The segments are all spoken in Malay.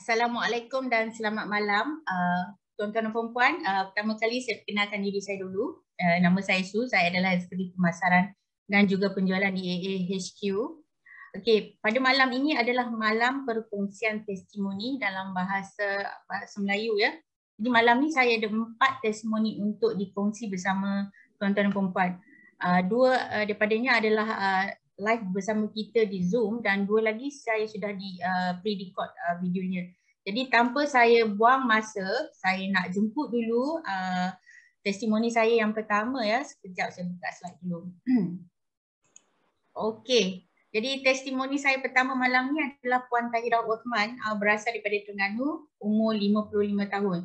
Assalamualaikum dan selamat malam tuan-tuan dan puan-puan. Pertama kali saya perkenalkan diri saya dulu. Nama saya Su, saya adalah Eksekutif Pemasaran dan juga penjualan di AAHQ. Okey, pada malam ini adalah malam perkongsian testimoni dalam bahasa Melayu ya. Jadi malam ni saya ada 4 testimoni untuk dikongsi bersama tuan-tuan dan puan-puan. Dua daripadanya adalah live bersama kita di Zoom dan dua lagi saya sudah di pre-record videonya. Jadi tanpa saya buang masa, saya nak jemput dulu testimoni saya yang pertama ya. Sekejap saya buka slide dulu. Okey. Jadi testimoni saya pertama malam ni adalah Puan Tahira Osman, berasal daripada Terengganu, umur 55 tahun.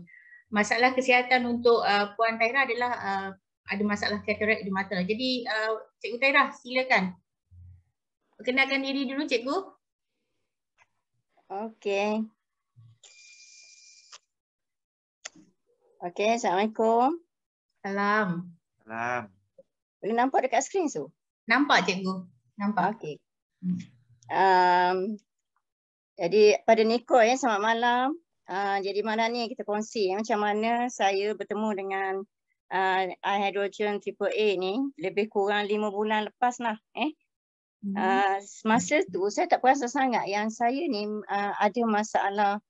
Masalah kesihatan untuk Puan Tahira adalah ada masalah katarak di mata. Jadi Cikgu Tahira silakan. Perkenalkan diri dulu cikgu. Okey. Okey, Assalamualaikum. Salam. Salam. Boleh nampak dekat skrin tu? Nampak cikgu. Nampak. Okey. Jadi pada Niko ya, selamat malam. Jadi malam ni kita kongsi macam mana saya bertemu dengan iHydrogen AAA ni lebih kurang 5 bulan lepas lah. Masa tu saya tak perasan sangat yang saya ni ada masalah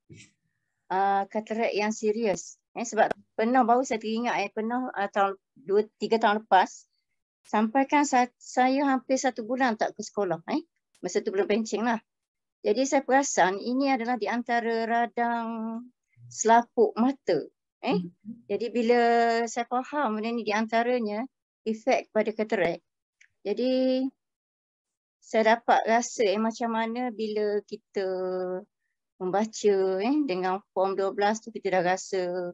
katarak yang serius. Sebab pernah baru saya teringat pernah tahun 2-3 tahun lepas sampai kan saya hampir 1 bulan tak ke sekolah. Masa tu belum pencing lah. Jadi saya perasan ini adalah di antara radang selaput mata. Jadi bila saya faham benda ni di antaranya efek pada katarak. Jadi saya dapat rasa macam mana bila kita membaca dengan form 12 tu kita dah rasa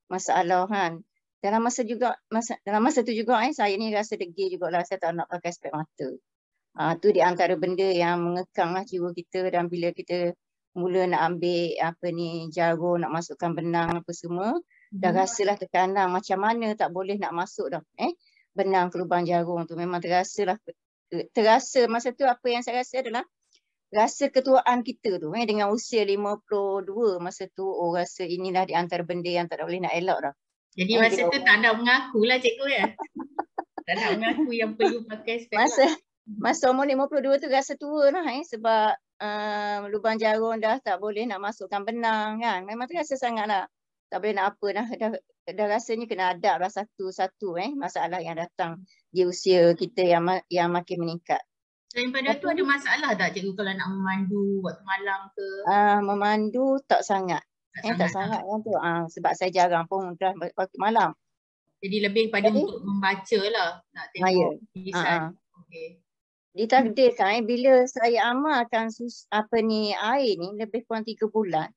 masalah kan. Dalam masa tu juga saya ni rasa degil jugalah, saya tak nak pakai spek mata. Tu di antara benda yang mengekang lah jiwa kita, dan bila kita mula nak ambil jarum, nak masukkan benang apa semua, dah rasalah tekanan macam mana tak boleh nak masuk dah benang ke lubang jarum tu. Memang terasa masa tu apa yang saya rasa adalah rasa ketuaan kita tu dengan usia 52 masa tu, rasa inilah di antara benda yang tak boleh nak elak dah. Jadi masa tu tak nak mengaku lah cikgu ya. Tak nak mengaku yang perlu pakai spek lah. Masa umur 52 tu rasa tua lah sebab lubang jarum dah tak boleh nak masukkan benang kan. Memang terasa sangat lah. Tak boleh nak apa dah rasanya kena adab lah satu-satu masalah yang datang di usia kita yang makin meningkat. Selain pada tu ada masalah tak cikgu kalau nak memandu waktu malam ke? Memandu tak sangat. Tak sangat kan tu. Sebab saya jarang pun dah waktu malam. Jadi lebih pada untuk membaca lah. Nak tengok tulisan. Okey. Ditakdirkan bila saya amalkan air ni lebih kurang 3 bulan.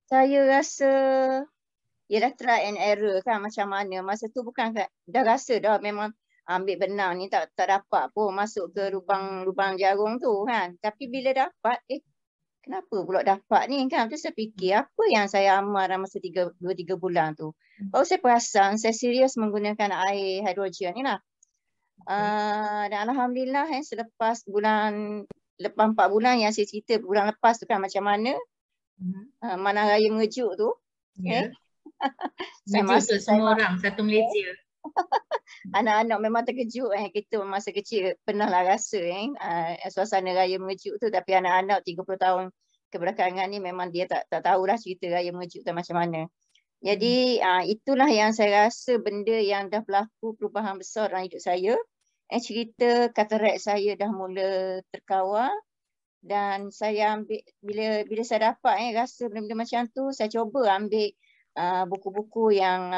Saya rasa ialah try and error kan macam mana. Masa tu bukan dah rasa dah memang ambil benang ni tak dapat pun masuk ke lubang jarum tu kan. Tapi bila dapat kenapa pula dapat ni kan. Tu saya fikir apa yang saya amal dalam masa 2-3 bulan tu. Baru saya perasan saya serius menggunakan air hidrogen ni lah. Dan alhamdulillah selepas 4 bulan yang saya cerita bulan lepas tu kan macam mana Mana Raya mengejut tu. Mengejut semua orang satu Malaysia. Anak-anak memang terkejut kita masa kecil pernah lah rasa suasana Raya mengejut tu, tapi anak-anak 30 tahun kebelakangan ni memang dia tak tahulah cerita Raya mengejut tu macam mana. Jadi itulah yang saya rasa benda yang dah berlaku perubahan besar dalam hidup saya. Cerita katarak saya dah mula terkawal, dan saya ambil bila saya dapat rasa benda-benda macam tu, saya cuba ambil buku-buku yang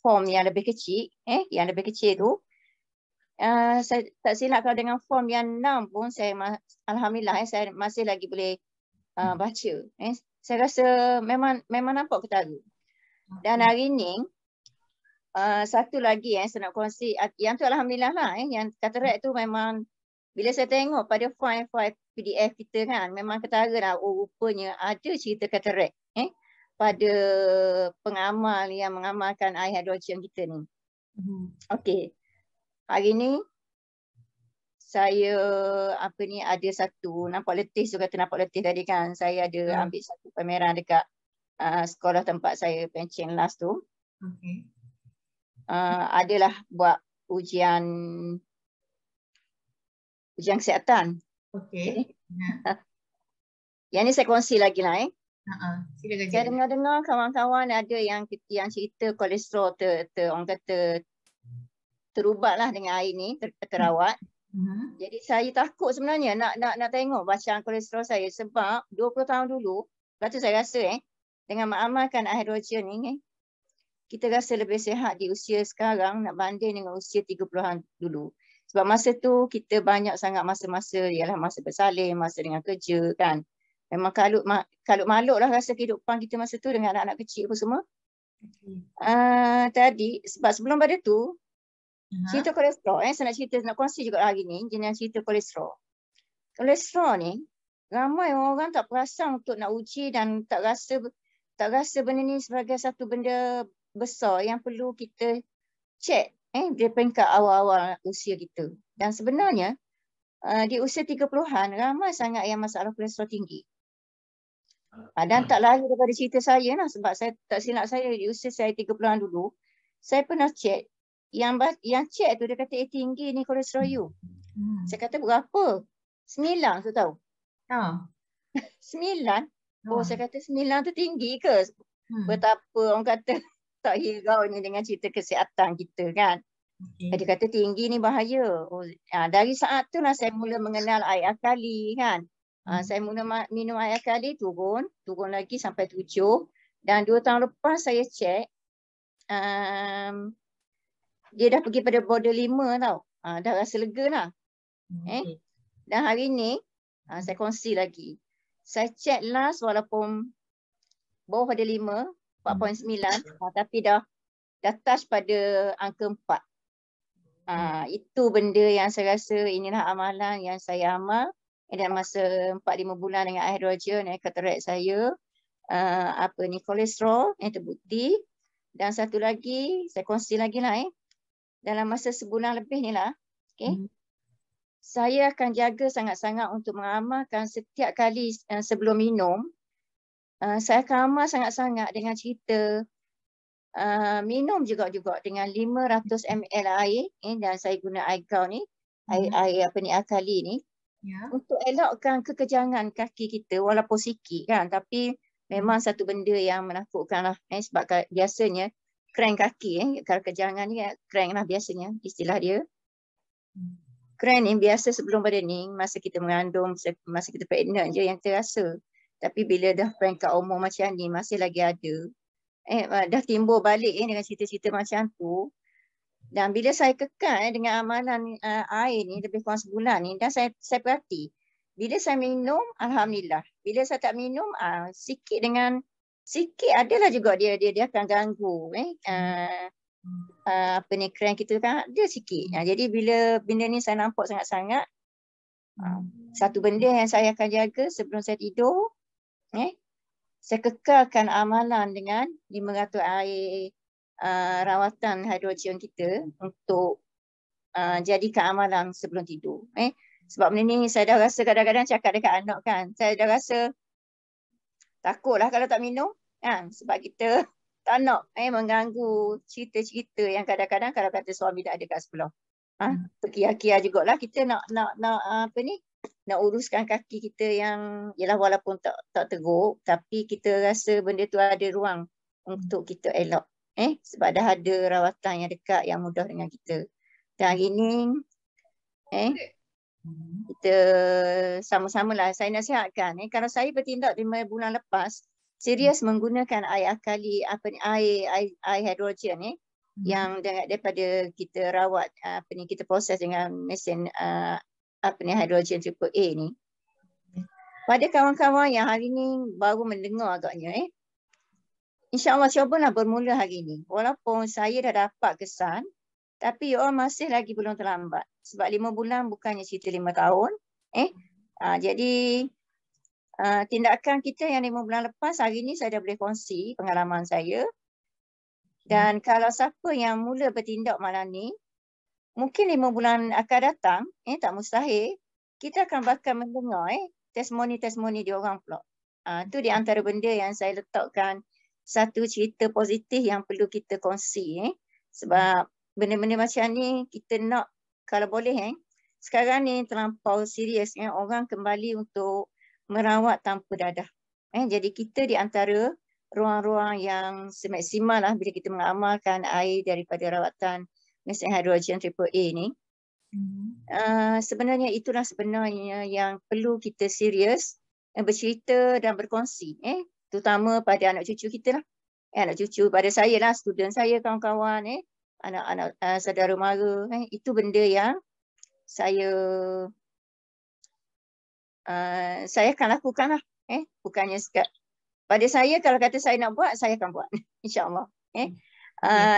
form yang lebih kecil, yang lebih kecil tu. Saya tak silap kalau dengan form yang 6 pun saya alhamdulillah saya masih lagi boleh baca. Saya rasa memang nampak ketara. Dan hari ni satu lagi saya nak kongsi yang tu alhamdulillah lah yang katarak tu memang bila saya tengok pada file PDF kita kan memang ketara lah, rupanya ada cerita katarak pada pengamal yang mengamalkan air hidrogen kita ni. Okey. Hari ni saya ada satu, nampak letih, so kata nampak letih tadi kan. Saya ada ambil satu pameran dekat sekolah tempat saya pencen last tu. Okay. Adalah buat ujian kesihatan. Okay. Yang ni saya kongsi lagi lah Silakan. Saya dengar-dengar kawan-kawan ada yang cerita kolesterol orang kata terubat lah dengan air ni, terawat. Jadi saya takut sebenarnya nak tengok bacaan kolesterol saya sebab 20 tahun dulu, lepas tu saya rasa dengan mengamalkan hidrogen ni, kita rasa lebih sihat di usia sekarang nak banding dengan usia 30-an dulu. Sebab masa tu kita banyak sangat masa-masa ialah masa bersalin, masa dengan kerja kan. Memang kalut maluk lah rasa kehidupan kita masa tu dengan anak-anak kecil pun semua. Tadi sebab sebelum pada tu cerita kolesterol, saya nak cerita, nak kongsi juga hari ni jenis cerita kolesterol. Kolesterol ni ramai orang tak perasan untuk nak uji dan tak rasa benda ni sebagai satu benda besar yang perlu kita cek di peringkat awal-awal usia kita. Dan sebenarnya di usia 30-an ramai sangat yang masalah kolesterol tinggi. Dan tak lari daripada cerita saya lah, sebab saya tak silap saya di usia saya 30-an dulu, saya pernah cek. Yang cek tu dia kata tinggi ni kolesterol you. Saya kata berapa? 9 tu tahu. 9? Saya kata 9 tu tinggi ke? Betapa orang kata tak hirau ni dengan cerita kesihatan kita kan. Dia kata tinggi ni bahaya. Dari saat tu lah saya mula mengenal air akali kan. Saya mula minum air akali, turun lagi sampai 7. Dan 2 tahun lepas saya cek, dia dah pergi pada border 5 tau. Dah rasa lega lah. Dan hari ni, saya kongsi lagi. Saya cek last walaupun bawah pada 5, 4.9, tapi dah touch pada angka 4. Itu benda yang saya rasa inilah amalan yang saya amal. Dan masa 4-5 bulan dengan hidrogen, katarak saya, kolesterol yang terbukti. Dan satu lagi, saya kongsi lagi lah dalam masa sebulan lebih ni lah, saya akan jaga sangat-sangat untuk mengamalkan setiap kali sebelum minum. Saya akan amal sangat-sangat dengan cerita minum juga dengan 500 ml air dan saya guna air kau ni, air akali ni, untuk elakkan kekejangan kaki kita walaupun sikit kan, tapi memang satu benda yang menakutkan lah sebab biasanya crank kaki kalau kejangan ni crank lah biasanya istilah dia. Crank ni biasa sebelum pada ni masa kita mengandung, masa kita pregnant je yang terasa. Tapi bila dah peringkat umur macam ni masih lagi ada. Dah timbul balik dengan cerita-cerita macam tu. Dan bila saya kekal dengan amalan air ni lebih kurang sebulan ni, dan saya perhati bila saya minum alhamdulillah. Bila saya tak minum sikit adalah juga dia akan ganggu crank kita kan ada sikit. Jadi bila benda ni saya nampak sangat-sangat, satu benda yang saya akan jaga sebelum saya tidur, saya kekalkan amalan dengan 500 air rawatan hidrogen kita untuk jadikan amalan sebelum tidur. Sebab benda ni saya dah rasa kadang-kadang cakap dekat anak kan, saya dah rasa takutlah kalau tak minum kan, sebab kita tak nak mengganggu cerita-cerita yang kadang-kadang kalau kata suami tak ada kat sebelah. Terkiar-kiar jugalah kita nak uruskan kaki kita yang ialah walaupun tak teruk, tapi kita rasa benda tu ada ruang untuk kita elok. Sebab dah ada rawatan yang dekat yang mudah dengan kita. Dan hari ni kita sama-sama lah saya nasihatkan kalau saya bertindak 5 bulan lepas serius menggunakan air akali air hidrogen yang daripada kita rawat kita proses dengan mesin hidrogen triple A ni. Pada kawan-kawan yang hari ni baru mendengar agaknya InsyaAllah cubalah bermula hari ni. Walaupun saya dah dapat kesan, tapi you all masih lagi belum terlambat. Sebab 5 bulan bukannya cerita 5 tahun. Jadi tindakan kita yang 5 bulan lepas, hari ni saya dah boleh kongsi pengalaman saya. Dan kalau siapa yang mula bertindak malam ni, mungkin 5 bulan akan datang, tak mustahil, kita akan bakal mendengar testimoni-testimoni diorang pula. Itu di antara benda yang saya letakkan satu cerita positif yang perlu kita kongsi. Sebab benda-benda macam ni kita nak, kalau boleh, sekarang ni terlampau serius, orang kembali untuk merawat tanpa dadah. Jadi kita di antara ruang-ruang yang semaksimal lah bila kita mengamalkan air daripada rawatan mesin hidrogen AAA ni. Sebenarnya itulah sebenarnya yang perlu kita serius bercerita dan berkongsi, terutama pada anak cucu kita lah. Anak cucu pada saya lah, student saya, kawan-kawan, anak-anak saudara mara, itu benda yang saya akan lakukan lah. Bukannya sekat. Pada saya, kalau kata saya nak buat, saya akan buat. InsyaAllah.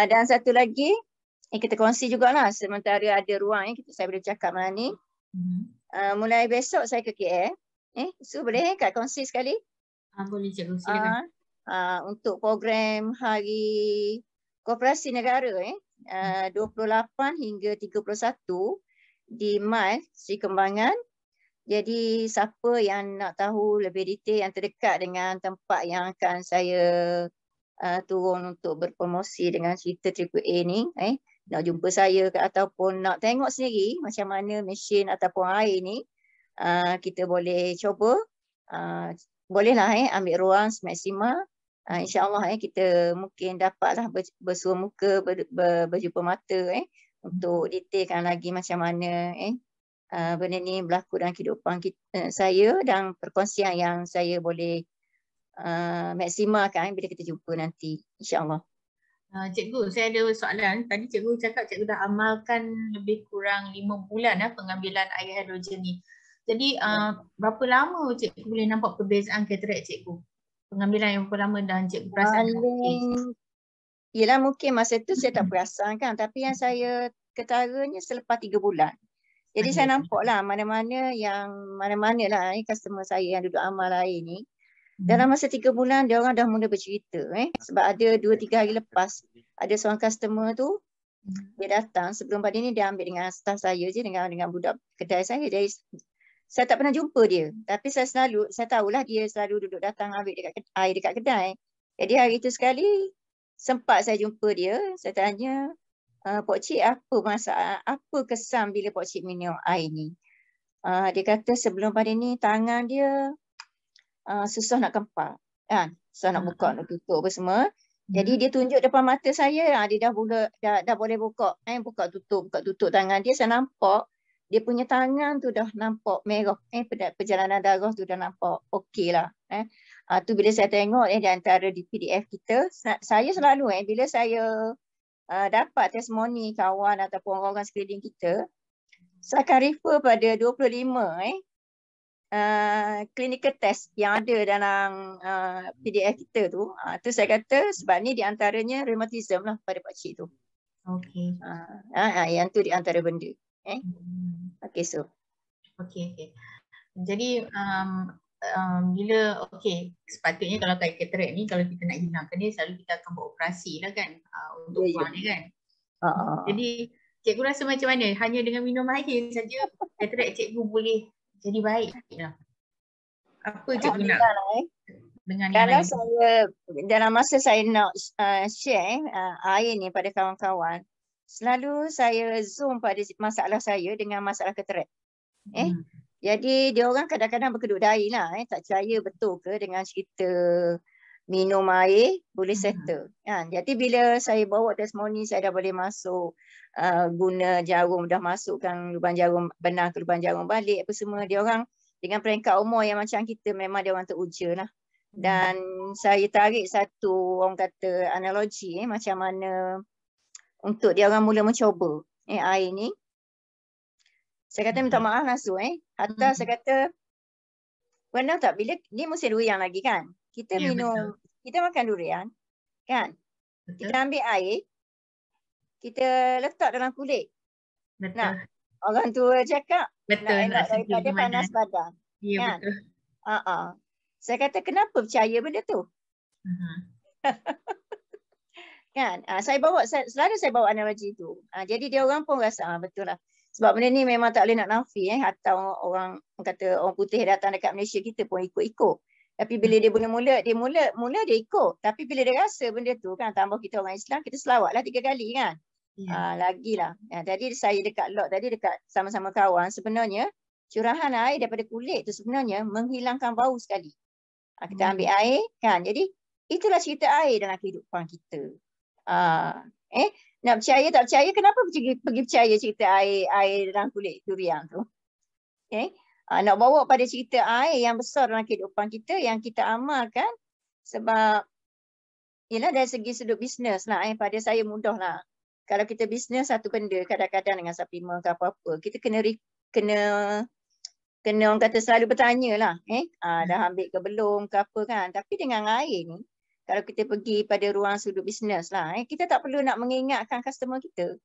Dan satu lagi, kita kongsi jugalah sementara ada ruang, saya boleh cakap malam ni. Mulai besok saya ke KL. So boleh Kak kongsi sekali? Boleh cikgu, silakan. Untuk program Hari Koperasi Negara 28 hingga 31 di MAS Sri Kembangan. Jadi siapa yang nak tahu lebih detail yang terdekat dengan tempat yang akan saya turun untuk berpromosi dengan cerita AAA ni, nak jumpa saya ataupun nak tengok sendiri macam mana mesin ataupun air ni, kita boleh cuba, bolehlah ambil ruang semaksimal. InsyaAllah kita mungkin dapatlah bersua muka, berjumpa mata untuk detailkan lagi macam mana benda ni berlaku dalam kehidupan saya dan perkongsian yang saya boleh maksimalkan bila kita jumpa nanti, insyaAllah. Cikgu, saya ada soalan. Tadi cikgu cakap cikgu dah amalkan lebih kurang 5 bulan pengambilan air hidrogen ni. Jadi berapa lama cikgu boleh nampak perbezaan katarak cikgu? Pengambilan yang berapa lama dan cikgu perasan? Yelah, mungkin masa tu saya tak perasan kan, tapi yang saya ketaranya selepas 3 bulan. Jadi saya nampak lah mana-mana lah customer saya yang duduk amal air ni. Dalam masa 3 bulan dia orang dah mula bercerita. Sebab ada 2-3 hari lepas ada seorang customer tu, dia datang sebelum pada ni dia ambil dengan staff saya je, dengan budak kedai saya. Jadi saya tak pernah jumpa dia. Tapi saya tahulah dia selalu duduk datang ambil air dekat kedai. Jadi hari tu sekali sempat saya jumpa dia, saya tanya, Pok Cik, apa kesan bila Pok Cik minum air ni? Dia kata sebelum pada ni tangan dia susah nak kempar, kan? Susah nak buka, nak tutup apa semua. Jadi dia tunjuk depan mata saya, dia dah boleh buka tutup tangan dia. Saya nampak dia punya tangan tu dah nampak merah, perjalanan darah tu dah nampak okey lah. Tu bila saya tengok di antara di PDF kita, saya selalu bila saya dapat testimoni kawan ataupun orang-orang sekeliling kita, saya akan refer pada 25 clinical test yang ada dalam PDF kita tu. Tu saya kata sebab ni di antaranya rheumatism lah pada pakcik tu. Okey. Yang tu di antara benda. Okey, so. Okey. Jadi bila sepatutnya kalau katarak ni kalau kita nak hilangkan dia selalu kita akan buat operasi lah kan untuk buang dia kan. Jadi cikgu rasa macam mana? Hanya dengan minum air saja katarak cikgu boleh jadi baik lah. Apa cikgu nak dengan yang kalau lain? Saya dalam masa saya nak share air ni pada kawan-kawan, selalu saya zoom pada masalah saya dengan masalah katarak. Jadi dia orang kadang-kadang berkedut dahi lah, tak percaya betul ke dengan cerita minum air boleh settle. Jadi bila saya bawa testimoni, saya dah boleh masuk guna jarum, dah masukkan lubang jarum, benang ke lubang jarum balik apa semua. Dia orang dengan peringkat umur yang macam kita memang dia orang teruja lah. Dan saya tarik satu orang kata analogi macam mana untuk dia orang mula mencuba air ni. Saya kata minta maaf langsung Hatta saya kata, pernah tak bila ni musim durian lagi kan? Kita minum, kita makan durian kan? Kita ambil air, kita letak dalam kulit. Betul. Nah, orang tua cakap nak elak daripada panas badan. Ya, kan? betul. Saya kata kenapa percaya benda tu? Kan? Selalu saya bawa analogi itu. Jadi dia orang pun rasa betul lah. Sebab benda ni memang tak boleh nak nafi atau orang kata orang putih datang dekat Malaysia kita pun ikut-ikut. Tapi bila dia mula dia ikut. Tapi bila dia rasa benda tu kan tambah kita orang Islam, kita selawatlah 3 kali kan. Lagilah. Jadi saya dekat lot tadi dekat sama-sama kawan sebenarnya curahan air daripada kulit tu sebenarnya menghilangkan bau sekali. Kita ambil air kan. Jadi itulah cerita air dalam kehidupan kita. Nak percaya tak percaya, kenapa pergi percaya cerita air dalam kulit durian tu? Nak bawa pada cerita air yang besar dalam kehidupan kita yang kita amalkan sebab ialah dari segi sudut bisnes lah. Pada saya mudah lah. Kalau kita bisnes satu benda kadang-kadang dengan suplemen ke apa-apa, kita kena orang kata selalu bertanya lah. Dah ambil ke belum ke apa kan. Tapi dengan air ni, kalau kita pergi pada ruang sudut bisnes lah, kita tak perlu nak mengingatkan customer kita.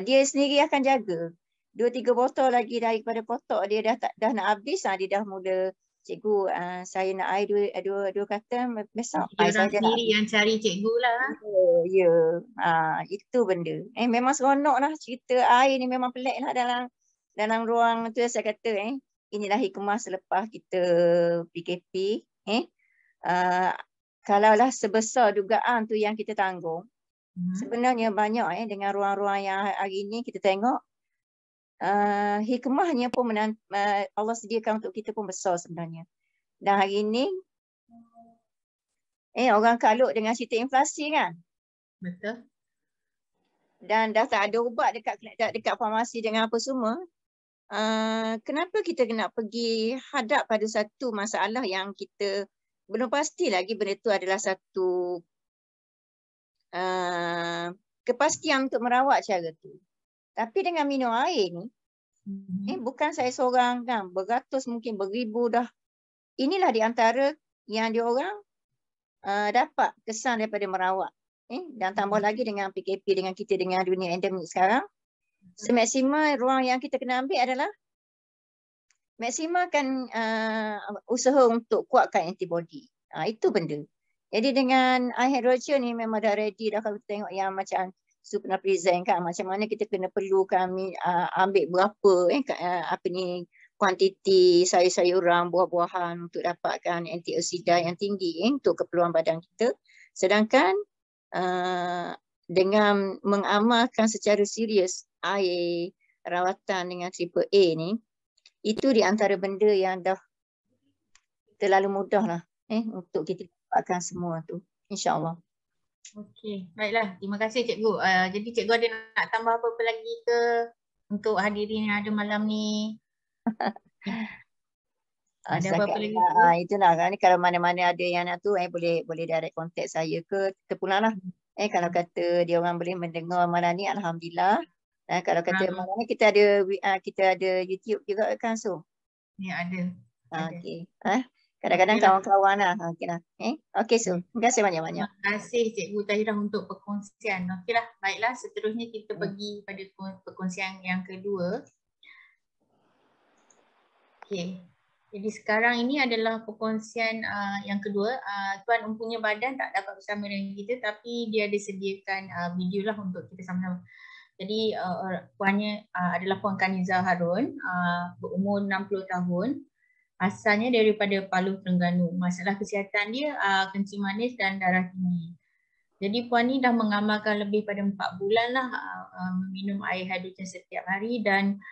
Dia sendiri akan jaga. 2-3 botol lagi daripada potok dia dah nak habis, dia dah mula, cikgu saya nak air dua kata besok. Dia orang sendiri yang cari cikgu lah. Ya. Itu benda. Memang seronok lah cerita air ni, memang pelik lah dalam ruang tu saya kata. Inilah hikmah selepas kita PKP. Kalaulah sebesar dugaan tu yang kita tanggung, sebenarnya banyak dengan ruang-ruang yang hari ini kita tengok, hikmahnya pun Allah sediakan untuk kita pun besar sebenarnya. Dan hari ini, orang kalut dengan cerita inflasi kan? Betul. Dan dah tak ada ubat dekat farmasi dengan apa semua. Kenapa kita nak pergi hadap pada satu masalah yang kita belum pasti lagi benda tu adalah satu kepastian untuk merawat cara tu. Tapi dengan minum air ni, bukan saya seorang kan, beratus mungkin beribu dah. Inilah di antara yang dia orang dapat kesan daripada merawat. Dan tambah lagi dengan PKP, dengan kita dengan dunia endemik sekarang, semaksimal ruang yang kita kena ambil adalah maksimalkan usaha untuk kuatkan antibody. Itu benda. Jadi dengan iHydrogen ni memang dah ready dah. Kalau kita tengok yang macam Su pernah present kan, macam mana kita kena perlu kami ambil berapa kuantiti sayur-sayuran, buah-buahan untuk dapatkan antioksidan yang tinggi untuk keperluan badan kita. Sedangkan dengan mengamalkan secara serius air rawatan dengan triple A ni, itu di antara benda yang dah terlalu mudah lah untuk kita dapatkan semua tu, insyaAllah. Okey, baiklah. Terima kasih cikgu. Jadi cikgu ada nak tambah apa-apa lagi ke untuk hadirin yang ada malam ni? Ada apa-apa lagi? Itulah kan, kalau mana-mana ada yang nak tu boleh direct contact saya ke terpulang lah. Kalau kata dia orang boleh mendengar malam ni, alhamdulillah. Kalau kata malam ni kita ada YouTube juga kan, So? Ya, ada. Okey. Kadang-kadang kawan-kawan lah. Okey, So. Terima kasih banyak-banyak. Terima kasih Cikgu Tahirah untuk perkongsian. Okeylah, baiklah. Seterusnya kita pergi pada perkongsian yang kedua. Okey. Jadi sekarang ini adalah perkongsian yang kedua. Tuan mempunyai badan tak dapat bersama dengan kita, tapi dia ada sediakan video lah untuk kita sama-sama. Jadi puannya adalah Puan Kaniza Harun, berumur 60 tahun. Asalnya daripada Palu, Terengganu. Masalah kesihatan dia kencing manis dan darah tinggi. Jadi puan ni dah mengamalkan lebih pada 4 bulan lah meminum air hidrogen setiap hari dan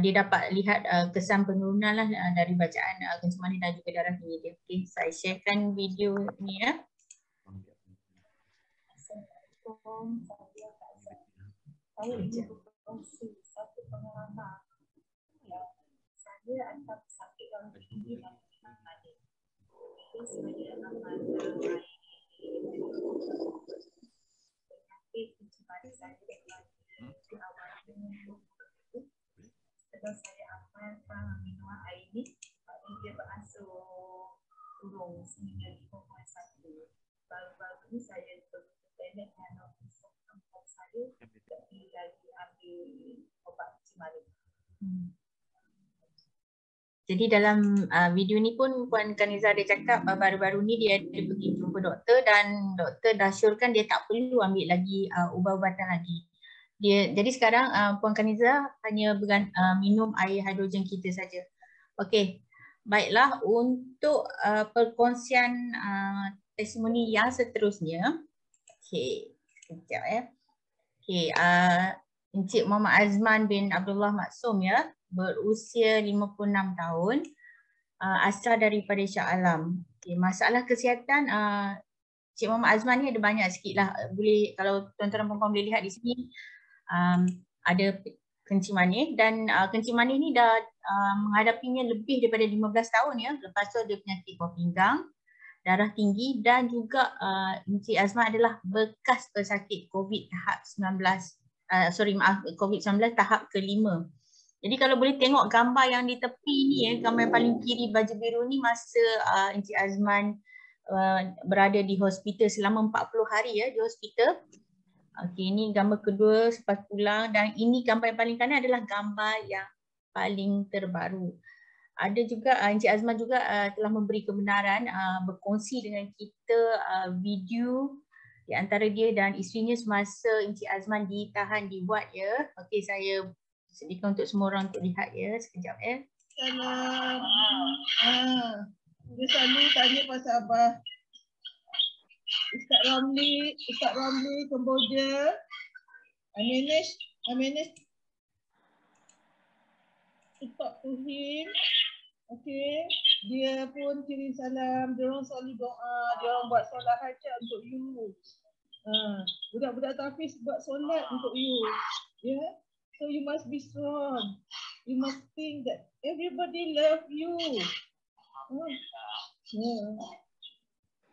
dia dapat lihat kesan penurunan lah dari bacaan kencing manis dan juga darah tinggi dia. Okay, saya sharekan video ni ya. Saya berkongsi satu pengalaman yang saya antara sakit yang tinggi dan kencing manis. Saya aman penyakit kencing manis saya di awal setelah saya amalkan minum air ini, dia beransur turun 9.1. Baru-baru ni saya bertanya dengan doktor saya lebih dari ambil obat kencing manis. Jadi dalam video ni pun Puan Kaniza dia cakap baru-baru ni dia ada pergi jumpa doktor dan doktor dah syorkan dia tak perlu ambil lagi ubat-ubatan lagi. Jadi sekarang Puan Kaniza hanya minum air hidrogen kita saja. Okey. Baiklah, untuk perkongsian testimoni yang seterusnya. Okey, sekejap ya. Okey, Encik Muhammad Azman bin Abdullah Maksum ya, berusia 56 tahun, asal daripada Shah Alam. Okay, masalah kesihatan Encik Muhammad Azman ni ada banyak sikit lah. Boleh, kalau tuan-tuan dan puan-puan boleh lihat di sini, ada kencing manis dan kencing manis ni dah menghadapinya lebih daripada 15 tahun ya. Lepas tu ada penyakit buah pinggang, darah tinggi dan juga Encik Azman adalah bekas pesakit COVID tahap 19. COVID-19 tahap kelima. Jadi kalau boleh tengok gambar yang di tepi ni ya, gambar yang paling kiri baju biru ni masa Encik Azman berada di hospital selama 40 hari ya di hospital. Okey, ini gambar kedua selepas pulang dan ini gambar yang paling kanan adalah gambar yang paling terbaru. Ada juga Encik Azman juga telah memberi kebenaran berkongsi dengan kita video di antara dia dan isterinya semasa Encik Azman ditahan di ward ya. Okey, saya sediakan untuk semua orang untuk lihat ya. Sekejap ya. Salam. Dia selalu tanya pasal Abah. Ustaz Ramli, Cambodia. I managed to talk to him. Okay, dia pun kirim salam, dia orang selalu doa, dia orang buat solat hajat untuk you. Budak-budak Tafiz buat solat untuk you. Yeah, so you must be strong. You must think that everybody love you.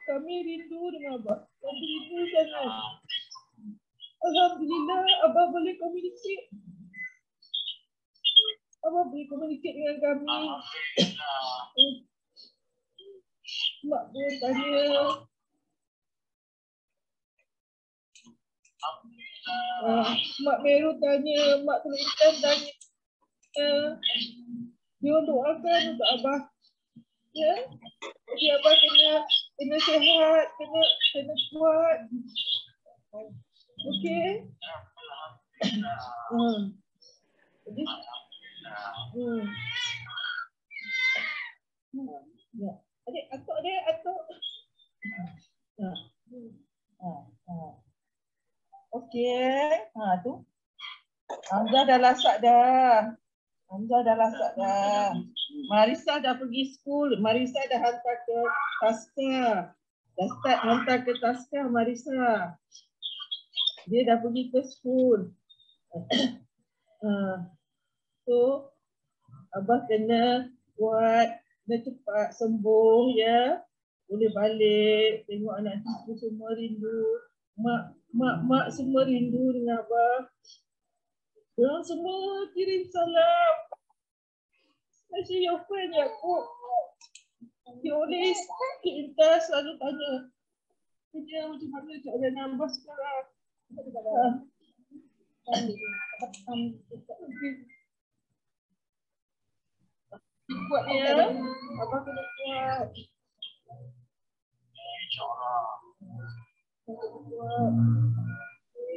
Kami rindu dengan Abah. Kami rindu sangat. Alhamdulillah, Abah boleh komunikasi. Abah boleh komunikasi dengan kami. Mak pun tanya. Mak Meru tanya, Mak Teluk Intan tanya. Dia doakan untuk Abah. Ya. Jadi Abah kena sihat, kena kuat. Okey. Jadi ya. Atuk. Okey. Tu. Hamzah dah lasak dah. Marisa dah pergi school. Marisa dah hantar ke Taska. Dah start hantar ke Taska Marisa. Dia dah pergi ke school. So Abah kena buat, kena cepat sembuh ya. Boleh balik, tengok anak cucu semua rindu. Mak semua rindu dengan Abah. Diorang semua kirim salam. Especially your friend Yaakob. He always kita selalu tanya. Dia macam mana keadaan Abah sekarang? Kuat ya. Abah kena kuat.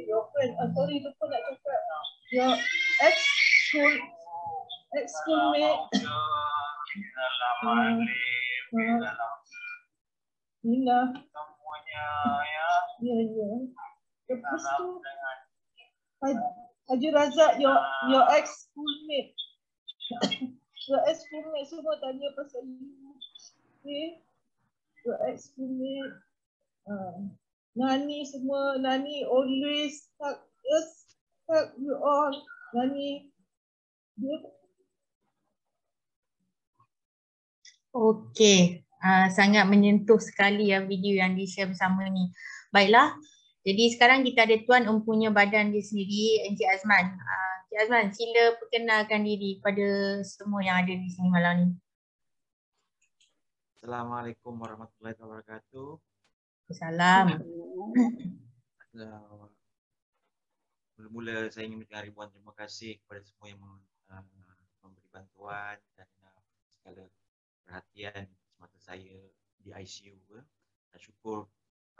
Your friend, sorry lupa nak cakap. Your ex-schoolmate. Nina. Ya. Lepas tu Haji Razak, your ex-schoolmate. Your ex-schoolmate semua tanya pasal you. Okay. Your ex-schoolmate. Nani semua, Nani always help you all. Nani. Okey, sangat menyentuh sekali ya video yang di-share bersama ni. Baiklah, jadi sekarang kita ada tuan empunya badan dia sendiri, Encik Azman. Encik Azman, sila perkenalkan diri pada semua yang ada di sini malam ni. Assalamualaikum warahmatullahi wabarakatuh. Salam. Mula-mula saya ingin mengucapkan ribuan terima kasih kepada semua yang memberi bantuan dan segala perhatian semasa saya di ICU. Dan syukur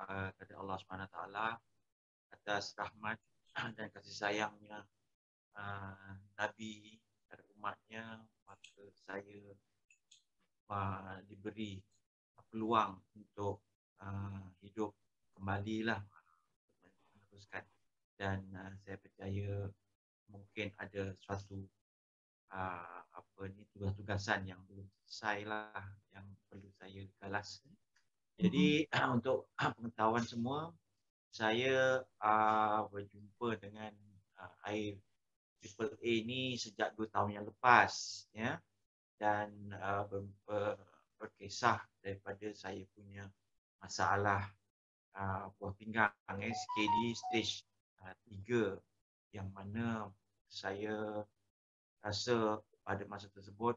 kepada Allah SWT atas rahmat dan kasih sayangnya Nabi dan umatnya, maka saya diberi peluang untuk hidup kembalilah meneruskan. Dan saya percaya mungkin ada suatu tugas-tugasan yang belum selesai lah yang perlu saya galas. Jadi untuk pengetahuan semua, saya berjumpa dengan air AAA ni sejak 2 tahun yang lepas, ya, dan berkisah daripada saya punya masalah buah pinggang SKD stage 3, yang mana saya rasa pada masa tersebut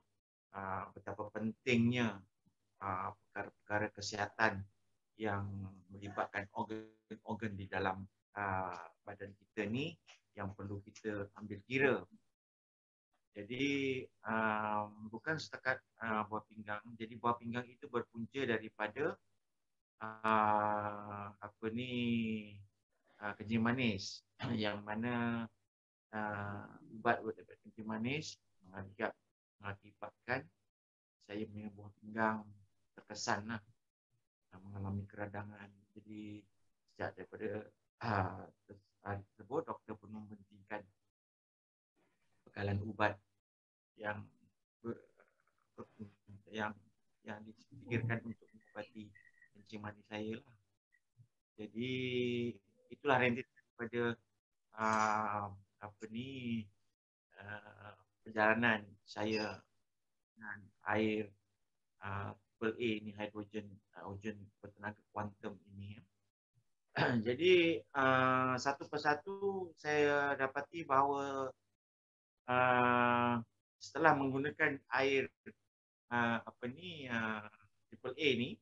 betapa pentingnya perkara-perkara kesihatan yang melibatkan organ-organ di dalam badan kita ni yang perlu kita ambil kira. Jadi bukan setakat buah pinggang. Jadi buah pinggang itu berpunca daripada kencing manis, yang mana ubat daripada kencing manis mengakibatkan saya punya buah pinggang terkesan lah, mengalami keradangan. Jadi sejak daripada hari tersebut, doktor pun membentikan bekalan ubat yang dipikirkan untuk mengobati kencing manis saya lah. Jadi itulah rentetan daripada perjalanan saya dengan air AAA ni, hidrogen bertenaga kuantum ini. Jadi satu persatu saya dapati bahawa setelah menggunakan air AAA ni,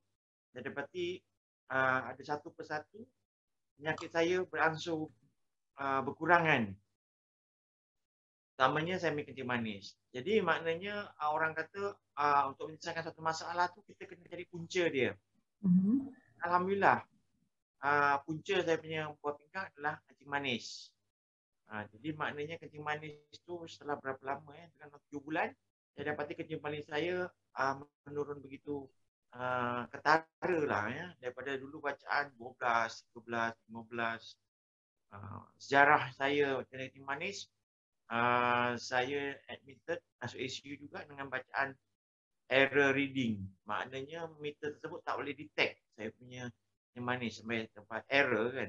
saya dapati ada satu persatu penyakit saya beransur berkurangan. Utamanya saya ambil kencing manis. Jadi maknanya orang kata untuk menyelesaikan satu masalah tu kita kena cari punca dia. Alhamdulillah, punca saya punya buah pinggang adalah kencing manis. Jadi maknanya kencing manis tu setelah berapa lama, dengan 7 bulan, saya dapati kencing manis saya menurun begitu ketara lah, ya. Daripada dulu bacaan 12, 13, 15. Sejarah saya kencing manis, saya admitted masuk ICU juga dengan bacaan error reading. Maknanya meter tersebut tak boleh detect saya punya kencing manis sampai tempat error kan.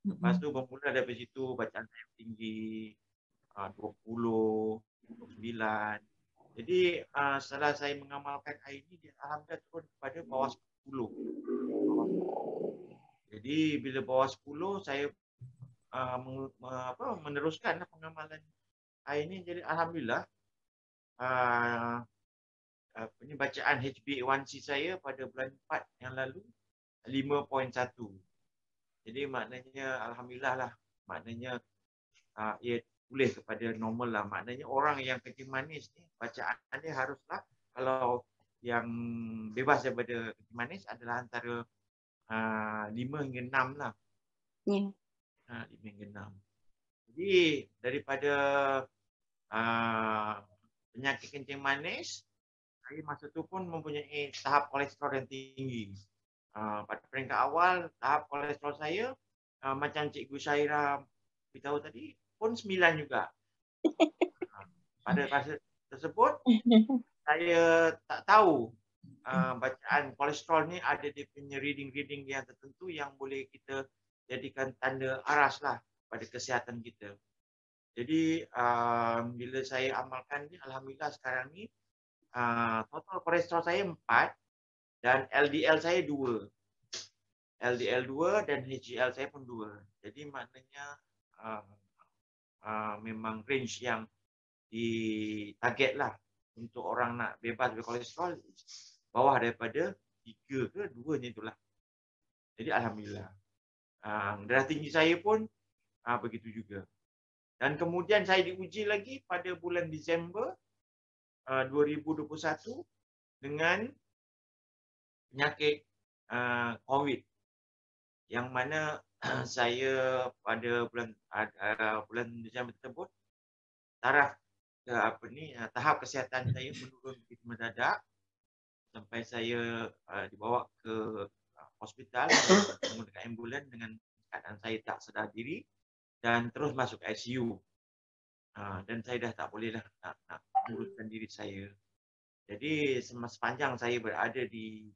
Lepas tu bermula daripada situ bacaan saya tinggi 20, 29. Jadi setelah saya mengamalkan air ini, alhamdulillah turun kepada bawah 10. Jadi bila bawah 10 saya meneruskan pengamalan air ini. Jadi alhamdulillah bacaan HbA1c saya pada bulan 4 yang lalu 5.1. Jadi maknanya alhamdulillah lah, maknanya ia pulih kepada normal lah. Maknanya orang yang kencing manis ni bacaan dia haruslah, kalau yang bebas daripada kencing manis adalah antara 5 hingga 6 lah. 5 hingga 6. Jadi daripada penyakit kencing manis, saya masa tu pun mempunyai tahap kolesterol yang tinggi. Pada peringkat awal, tahap kolesterol saya macam Cikgu Syairah beritahu tadi pun 9 juga. Pada fasa tersebut, saya tak tahu bacaan kolesterol ni ada dia punya reading yang tertentu yang boleh kita jadikan tanda aras lah pada kesihatan kita. Jadi bila saya amalkan ni, alhamdulillah sekarang ni total kolesterol saya 4 dan LDL saya 2. LDL 2 dan HDL saya pun 2. Jadi maknanya memang range yang ditarget lah untuk orang nak bebas dari kolesterol bawah daripada 3 ke 2 ni itulah. Jadi alhamdulillah. Darah tinggi saya pun begitu juga. Dan kemudian saya diuji lagi pada bulan Disember 2021 dengan penyakit COVID, yang mana saya pada bulan Disember tersebut tahap kesihatan saya menurun begitu mendadak sampai saya dibawa ke hospital menggunakan ambulan dengan keadaan saya tak sedar diri dan terus masuk ICU. Dan saya dah tak boleh dah nak uruskan diri saya. Jadi sepanjang saya berada di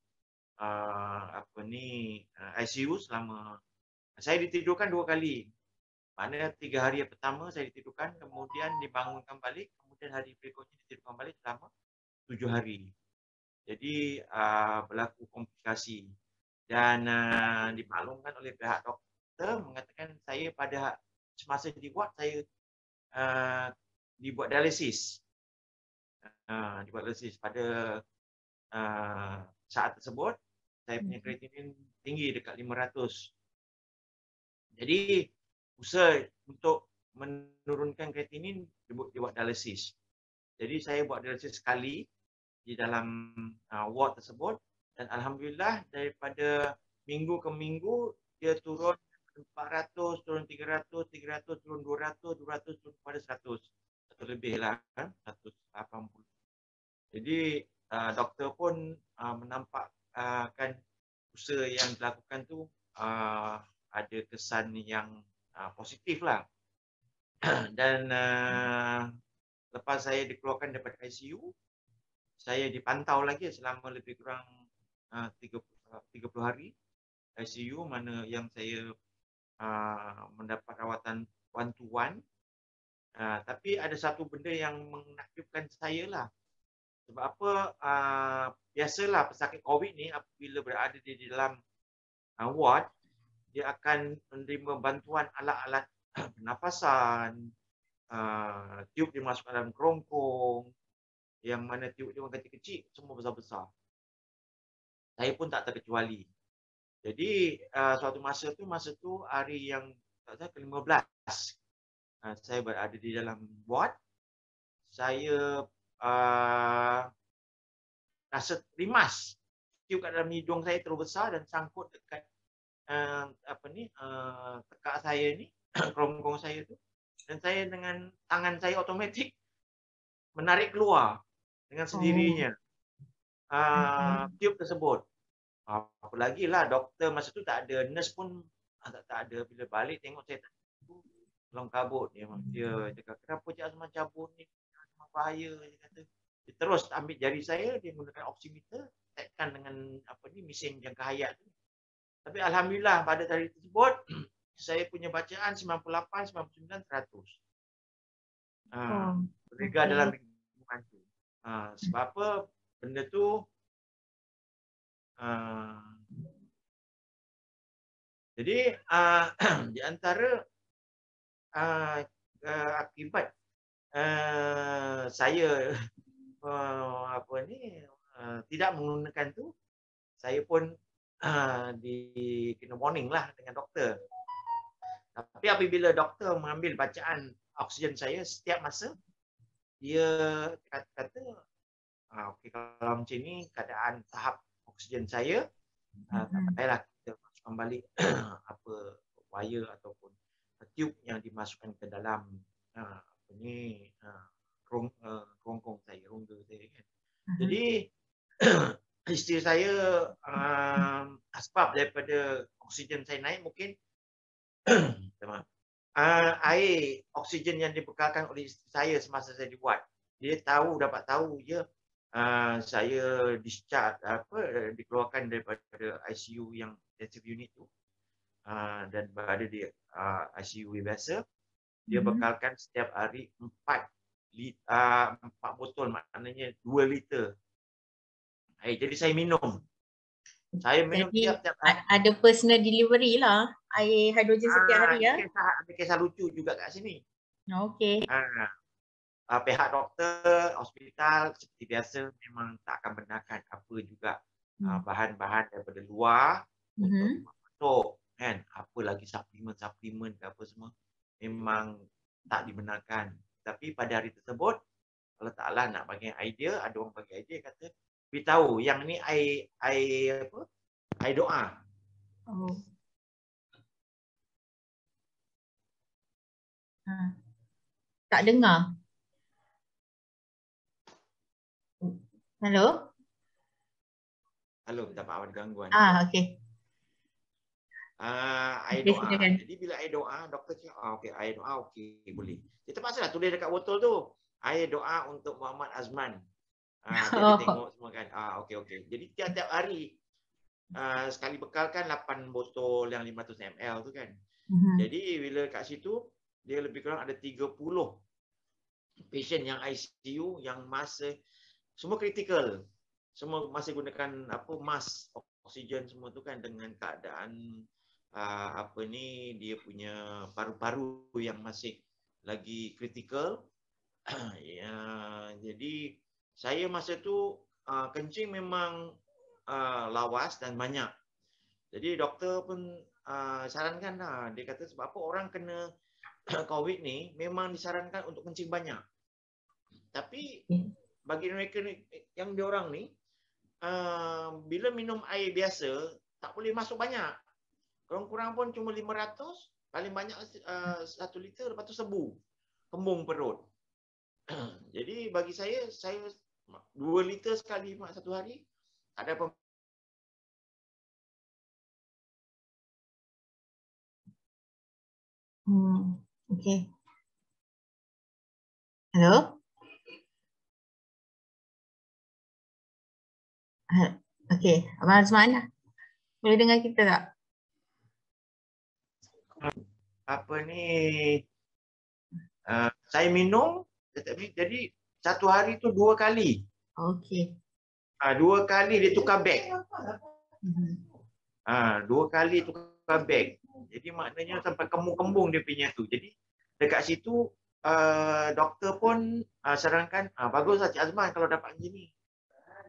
ICU selama, saya ditidurkan 2 kali. Maknanya 3 hari yang pertama saya ditidurkan, kemudian dibangunkan balik, kemudian hari berikutnya ditidurkan balik selama 7 hari. Jadi berlaku komplikasi dan dimaklumkan oleh pihak doktor mengatakan saya pada semasa di ward saya dibuat dialisis. Dibuat dialisis pada saat tersebut saya punya kreatinin tinggi dekat 500. Jadi usaha untuk menurunkan kreatinin dibuat dialisis. Jadi saya buat dialisis sekali di dalam ward tersebut dan alhamdulillah daripada minggu ke minggu dia turun 400, turun 300, 300, turun 200, 200, turun pada 100. Atau lebih lah kan, 180. Jadi doktor pun menampakkan usaha yang dilakukan tu ada kesan yang positif lah. Dan lepas saya dikeluarkan daripada ICU, saya dipantau lagi selama lebih kurang 30 hari ICU, mana yang saya mendapat rawatan one to one. Tapi ada satu benda yang menakjubkan saya lah. Sebab apa? Biasalah pesakit COVID ni apabila berada di dalam ward, dia akan menerima bantuan alat-alat pernafasan, tiup dimasukkan dalam kerongkong, yang mana tiup dia orang kecil-kecil, semua besar-besar. Saya pun tak terkecuali. Jadi suatu masa tu hari yang ke-15, saya berada di dalam ward, saya rasa rimas. Tiup kat dalam hidung saya terlalu besar dan sangkut dekat tekak saya ni, kerongkong saya tu. Dan saya dengan tangan saya automatik menarik keluar dengan sendirinya tiup tersebut. Apa lagi lah, doktor masa tu tak ada, nurse pun tak ada. Bila balik tengok saya tak tolong kabut. Dia cakap, kenapa Cik Azman cabut ni? Bahaya, dia kata. Dia terus ambil jari saya, dia menggunakan oximeter, tekan dengan mesin jangka hayat tu. Tapi alhamdulillah pada hari tersebut saya punya bacaan 98, 99, 100. Berliga dalam lingkungan tu. Sebab apa? Benda tu jadi di antara akibat saya tidak menggunakan tu, saya pun kena warning lah dengan doktor. Tapi apabila doktor mengambil bacaan oksigen saya setiap masa, dia kata okey, kalau macam ni keadaan tahap oksigen saya, tak payahlah kita masukkan balik wire ataupun tube yang dimasukkan ke dalam kerongkong saya, rongga saya kan. Jadi isteri saya sebab daripada oksigen saya naik mungkin air oksigen yang dibekalkan oleh isteri saya semasa saya dibuat, dia dapat tahu saya discharge dikeluarkan daripada ICU yang intensive unit tu dan berada di ICU biasa. Dia bekalkan setiap hari 4 botol, maknanya 2 liter air. Jadi saya minum. Saya minum tiap hari. Ada personal delivery lah air hidrogen setiap hari ya. Ada kisah lucu juga kat sini. Okey. Pihak doktor, hospital seperti biasa memang tak akan benarkan apa juga bahan-bahan daripada luar untuk masuk kan. Apa lagi suplemen ke apa semua memang tak dibenarkan. Tapi pada hari tersebut Allah Ta'ala nak bagi idea, ada orang bagi idea kata beritahu yang ni air apa? Air doa. Oh. Tak dengar. Hello? Halo, minta maaf ada gangguan. Okey. Air Okey, doa. silakan. Jadi bila air doa, doktor cakap, okey, air doa okey, boleh. Dia terpaksalah tulis dekat botol tu, air doa untuk Muhammad Azman. Dia tengok semua kan. Okey. Jadi tiap-tiap hari sekali bekalkan 8 botol yang 500 ml tu kan. Jadi bila kat situ dia lebih kurang ada 30 patient yang ICU yang masa semua kritikal. Semua masih gunakan apa mask oksigen semua tu kan dengan keadaan apa ni dia punya paru-paru yang masih lagi kritikal. Ya, jadi saya masa tu kencing memang lawas dan banyak. Jadi doktor pun sarankan lah. Dia kata sebab apa orang kena COVID ni memang disarankan untuk kencing banyak. Tapi bagi mereka yang diorang ni bila minum air biasa tak boleh masuk banyak. Kurang-kurang pun cuma 500, paling banyak 1 liter, lepas tu sebu. Kembung perut. Jadi bagi saya 2 liter sekali satu hari ada apa. Okey. Hello? Okey, Abang Azman, boleh dengar kita tak? Apa ni saya minum jadi satu hari tu 2 kali. Okey. 2 kali dia tukar beg. 2 kali tukar beg. Jadi maknanya sampai kembung-kembung dia punya tu. Jadi dekat situ doktor pun sarankan baguslah Cik Azman kalau dapat macam ni.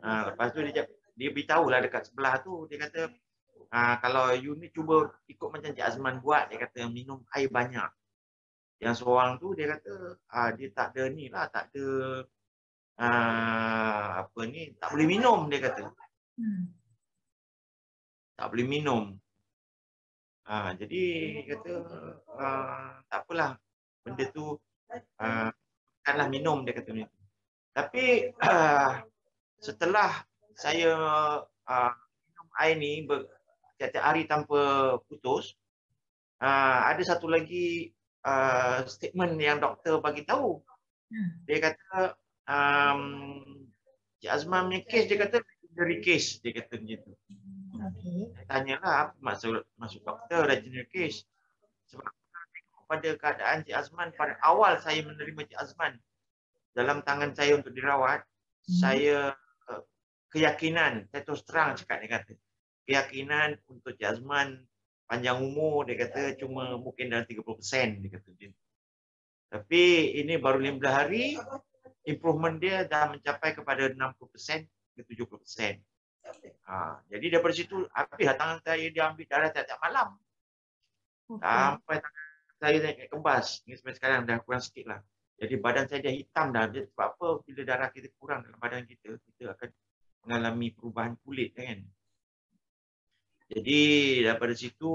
Lepas tu dia beritahulah dekat sebelah tu, dia kata kalau you ni cuba ikut macam Cik Azman buat, dia kata minum air banyak. Yang seorang tu dia kata dia tak ada ni lah, tak ada apa ni, tak boleh minum dia kata. Tak boleh minum. Jadi kata tak apalah, benda tu bukanlah minum dia kata macam tu. Tapi setelah saya minum air ni tiap-tiap hari tanpa putus, ada satu lagi statement yang doktor bagi tahu. Dia kata Cik Azman punya kes, dia kata legendary case, dia kata macam tu. Saya tanyalah apa maksud doktor legendary case. Sebab pada keadaan Cik Azman pada awal saya menerima Cik Azman dalam tangan saya untuk dirawat, saya keyakinan, saya terus terang cakap, dia kata keyakinan untuk Cik Azman panjang umur, dia kata cuma mungkin dalam 30%, dia kata. Tapi ini baru 15 hari, improvement dia dah mencapai kepada 60% ke 70%. Jadi daripada situ habis tangan saya dia ambil darah tiap-tiap malam. Sampai tangan saya naik kebas. Ini sampai sekarang dah kurang sikit lah. Jadi badan saya dah hitam dah. Sebab apa? Bila darah kita kurang dalam badan kita, kita akan mengalami perubahan kulit kan. Jadi daripada situ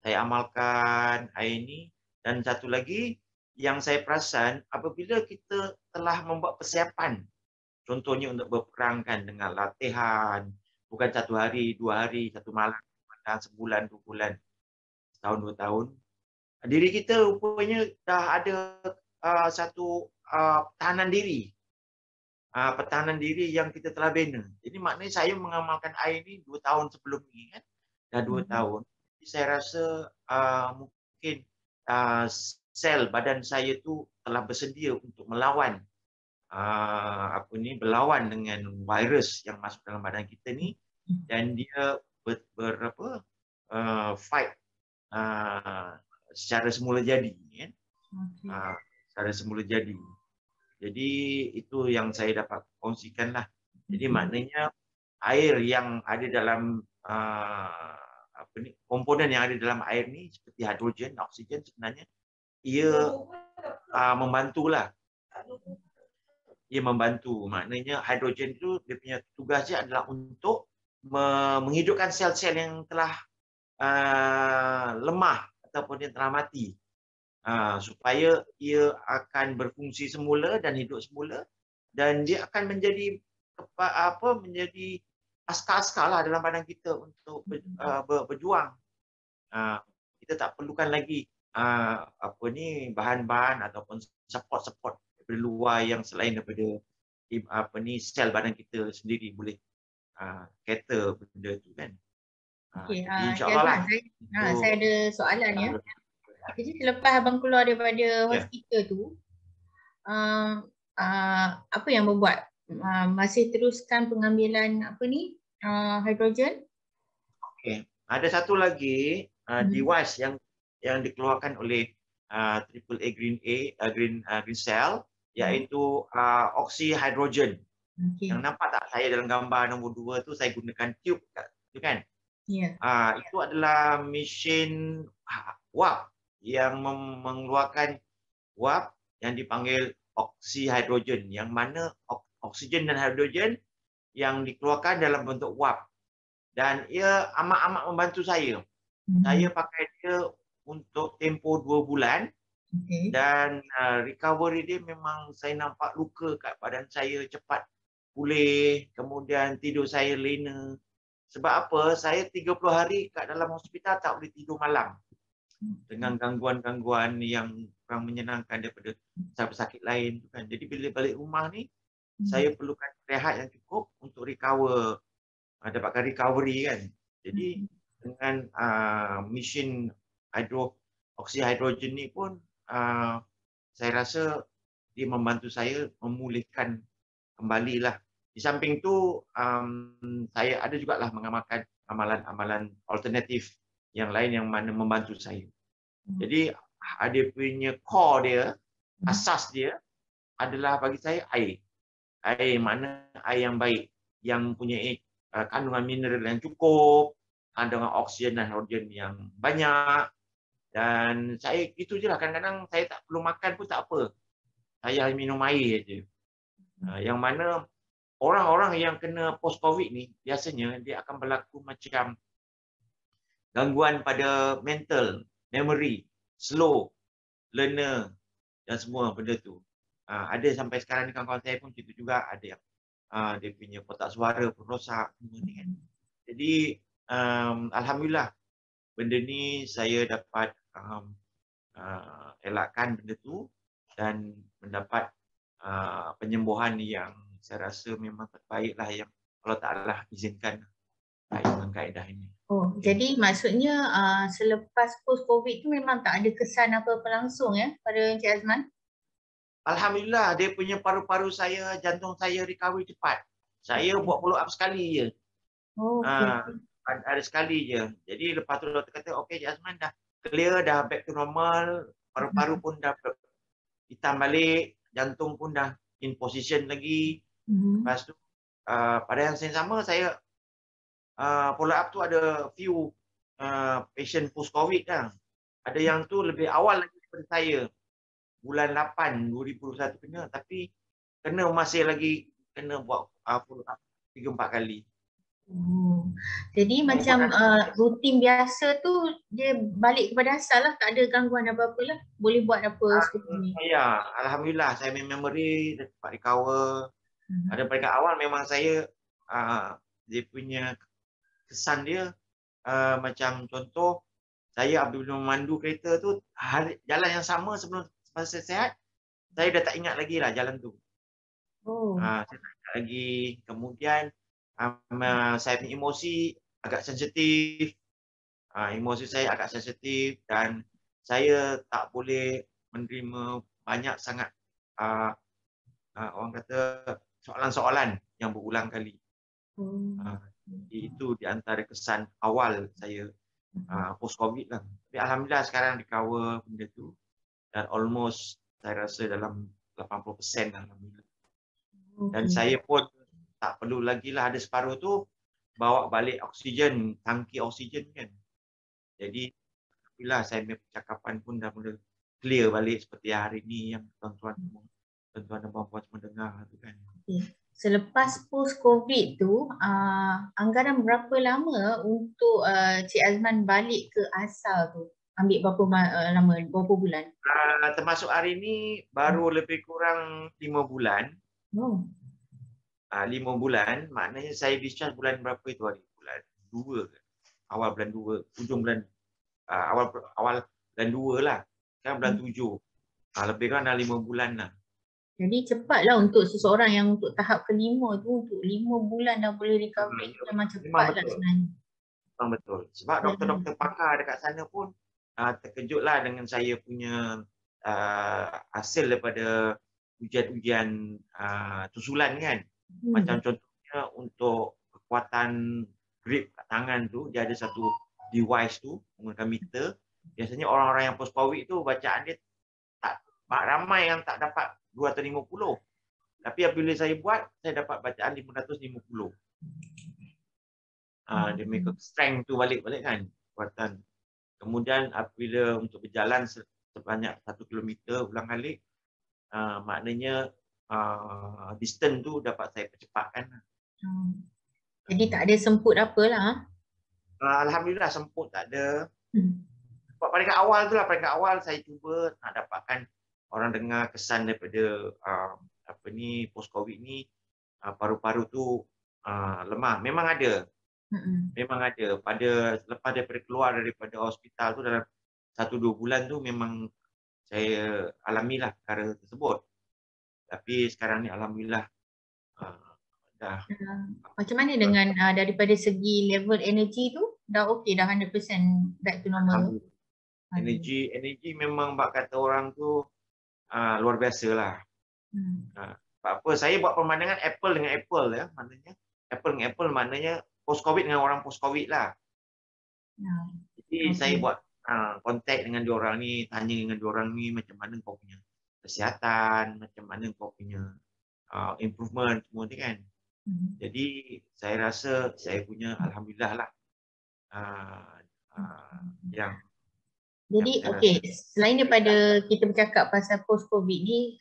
saya amalkan air ini. Dan satu lagi yang saya perasan, apabila kita telah membuat persiapan, contohnya untuk berperangkan dengan latihan, bukan 1 hari, 2 hari, 1 malam, sebulan, 2 bulan, setahun, 2 tahun, diri kita rupanya dah ada satu pertahanan diri. Pertahanan diri yang kita telah bina. Jadi maknanya saya mengamalkan air ni 2 tahun sebelum ni kan. Dah 2 tahun. Jadi saya rasa mungkin sel badan saya tu telah bersedia untuk melawan berlawan dengan virus yang masuk dalam badan kita ni, dan dia fight secara semula jadi kan. Secara semula jadi. Jadi itu yang saya dapat kongsikan lah. Jadi maknanya air yang ada dalam komponen yang ada dalam air ni seperti hidrogen, oksigen, sebenarnya ia membantulah. dia membantu. Maknanya hidrogen itu dia punya tugasnya adalah untuk menghidupkan sel-sel yang telah lemah ataupun yang telah mati. Supaya ia akan berfungsi semula dan hidup semula, dan dia akan menjadi menjadi askar-askar lah dalam badan kita untuk berjuang. Kita tak perlukan lagi bahan-bahan ataupun support daripada luar yang selain daripada sel badan kita sendiri boleh cater benda tu kan. Okey, Jadi insya-Allah lah. Saya ada soalan ya. Jadi selepas abang keluar daripada hospital tu, apa yang membuat masih teruskan pengambilan hidrogen? Okey, ada satu lagi device yang dikeluarkan oleh AAA Green Cell, iaitu oxyhydrogen. Yang nampak tak saya dalam gambar nombor 2 tu, saya gunakan tube tu kan? Ya. Itu adalah mesin wap yang mengeluarkan wap yang dipanggil oxyhydrogen, yang mana oksigen dan hidrogen yang dikeluarkan dalam bentuk wap, dan ia amat-amat membantu saya. Saya pakai dia untuk tempoh 2 bulan. Dan recovery dia memang saya nampak luka kat badan saya cepat pulih, kemudian tidur saya lena. Sebab apa? Saya 30 hari kat dalam hospital tak boleh tidur malam dengan gangguan-gangguan yang kurang menyenangkan daripada sakit lain tu kan. Jadi bila balik rumah ni, saya perlukan rehat yang cukup untuk recover, dapatkan recovery kan. Jadi dengan mesin oxyhydrogen ni pun saya rasa dia membantu saya memulihkan kembalilah. Di samping tu saya ada jugalah mengamalkan amalan-amalan alternatif yang lain yang mana membantu saya. Jadi ada punya core dia, asas dia adalah bagi saya air. Air mana air yang baik, yang punya kandungan mineral yang cukup, kandungan oksigen dan hidrogen yang banyak. Dan saya itu je lah, kadang-kadang saya tak perlu makan pun tak apa. Saya minum air je. Yang mana orang-orang yang kena post-COVID ni, biasanya dia akan berlaku macam gangguan pada mental, memory, slow, learner dan semua benda tu. Ada sampai sekarang ni kawan-kawan saya pun macam tu juga, ada yang dia punya kotak suara pun rosak semua ni kan. Jadi alhamdulillah benda ni saya dapat elakkan benda tu dan mendapat penyembuhan yang saya rasa memang terbaiklah, yang Allah Ta'ala izinkan dengan kaedah ini. Jadi maksudnya selepas post-COVID tu memang tak ada kesan apa-apa langsung ya pada Encik Azman? Alhamdulillah, dia punya paru-paru saya, jantung saya recovery cepat. Saya buat follow up sekali je. Ada sekali je. Jadi lepas tu doktor kata, okey Encik Azman dah clear, dah back to normal, paru-paru pun dah hitam balik, jantung pun dah in position lagi. Lepas tu pada yang sama saya follow up tu ada few patient post-COVID kan. Ada yang tu lebih awal lagi daripada saya. Bulan 8 2021 kena, tapi kena masih lagi kena buat follow up 3-4 kali. Jadi macam rutin biasa tu dia balik kepada asal lah, tak ada gangguan apa-apa lah, boleh buat apa seperti ni. Ya, alhamdulillah saya memory dapat recover. Ada pada awal memang saya dia punya kesan dia macam contoh, saya apabila memandu kereta tu jalan yang sama sebelum saya sihat, saya dah tak ingat lagi lah jalan tu. Saya tak ingat lagi. Kemudian saya punya emosi agak sensitif. Emosi saya agak sensitif dan saya tak boleh menerima banyak sangat orang kata soalan-soalan yang berulang kali. Itu di antara kesan awal saya post-COVID lah. Tapi alhamdulillah sekarang recover benda tu dan almost saya rasa dalam 80% alhamdulillah. Dan saya pun tak perlu lagi lah ada separuh tu bawa balik oksigen, tangki oksigen kan. Jadi alhamdulillah saya punya percakapan pun dah mula clear balik seperti hari ni yang tuan-tuan semua tuan-tuan dan puan-puan semua dengar tu kan. Selepas post-COVID tu, anggaran berapa lama untuk Cik Azman balik ke asal tu? Ambil berapa lama, berapa bulan? Termasuk hari ni baru lebih kurang 5 bulan. 5 bulan, maknanya saya discharge bulan berapa itu hari? Bulan 2 ke? Awal bulan 2, ujung bulan, awal bulan 2 lah. Kan bulan 7. Lebih kurang dah 5 bulan lah. Jadi cepatlah untuk seseorang yang untuk tahap kelima tu, untuk 5 bulan dah boleh recovery. Memang cepatlah sebenarnya. Memang betul. Sebab doktor-doktor pakar dekat sana pun terkejutlah dengan saya punya hasil daripada ujian-ujian susulan kan. Macam contohnya untuk kekuatan grip kat tangan tu, dia ada satu device tu menggunakan meter. Biasanya orang-orang yang post-COVID tu bacaan dia tak ramai yang tak dapat 250. Tapi apabila saya buat, saya dapat bacaan 550. Dia make strength tu balik kan, kekuatan. Kemudian apabila untuk berjalan sebanyak 1 kilometer ulang-alik, maknanya distance tu dapat saya percepatkan. Jadi tak ada semput apalah. Alhamdulillah semput tak ada. Sebab peringkat awal tu lah, peringkat awal saya cuba nak dapatkan orang dengar kesan daripada post-COVID ni, paru-paru tu lemah. Memang ada. Memang ada. Lepas daripada keluar daripada hospital tu dalam 1-2 bulan tu memang saya alamilah perkara tersebut. Tapi sekarang ni alhamdulillah dah. Macam mana dengan daripada segi level energi tu? Dah okey, dah 100% back to normal? Energi memang bak kata orang tu luar biasa lah. Apa saya buat perbandingan apple dengan apple ya, maknanya apple dengan apple maknanya post-COVID dengan orang post-COVID lah. Jadi saya buat kontak dengan diorang ni, tanya dengan diorang ni macam mana kau punya kesihatan, macam mana kau punya improvement semua ni kan. Jadi saya rasa saya punya alhamdulillah lah yang. Jadi okey, selain daripada kita bercakap pasal post-COVID ni,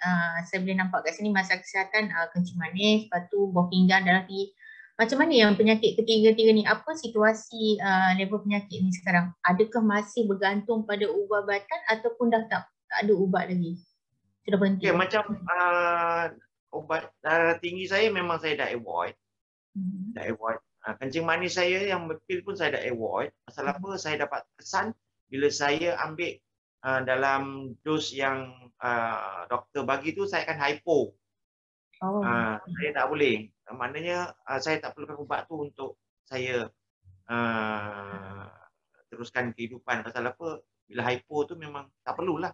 saya boleh nampak kat sini masalah kesihatan, kencing manis, lepas tu buah pinggang, darah tinggi. Macam mana yang penyakit ketiga-tiga ni? Apa situasi level penyakit ni sekarang? Adakah masih bergantung pada ubat-ubatan ataupun dah tak ada ubat lagi? Sudah berhenti? Okay, macam ubat darah tinggi saya memang saya dah avoid. Dah avoid. Kencing manis saya yang pil pun saya dah avoid. Pasal apa? Saya dapat kesan bila saya ambil dalam dos yang doktor bagi tu, saya akan hypo. Saya tak boleh. Maknanya saya tak perlukan ubat tu untuk saya teruskan kehidupan. Pasal apa? Bila hypo tu memang tak perlulah.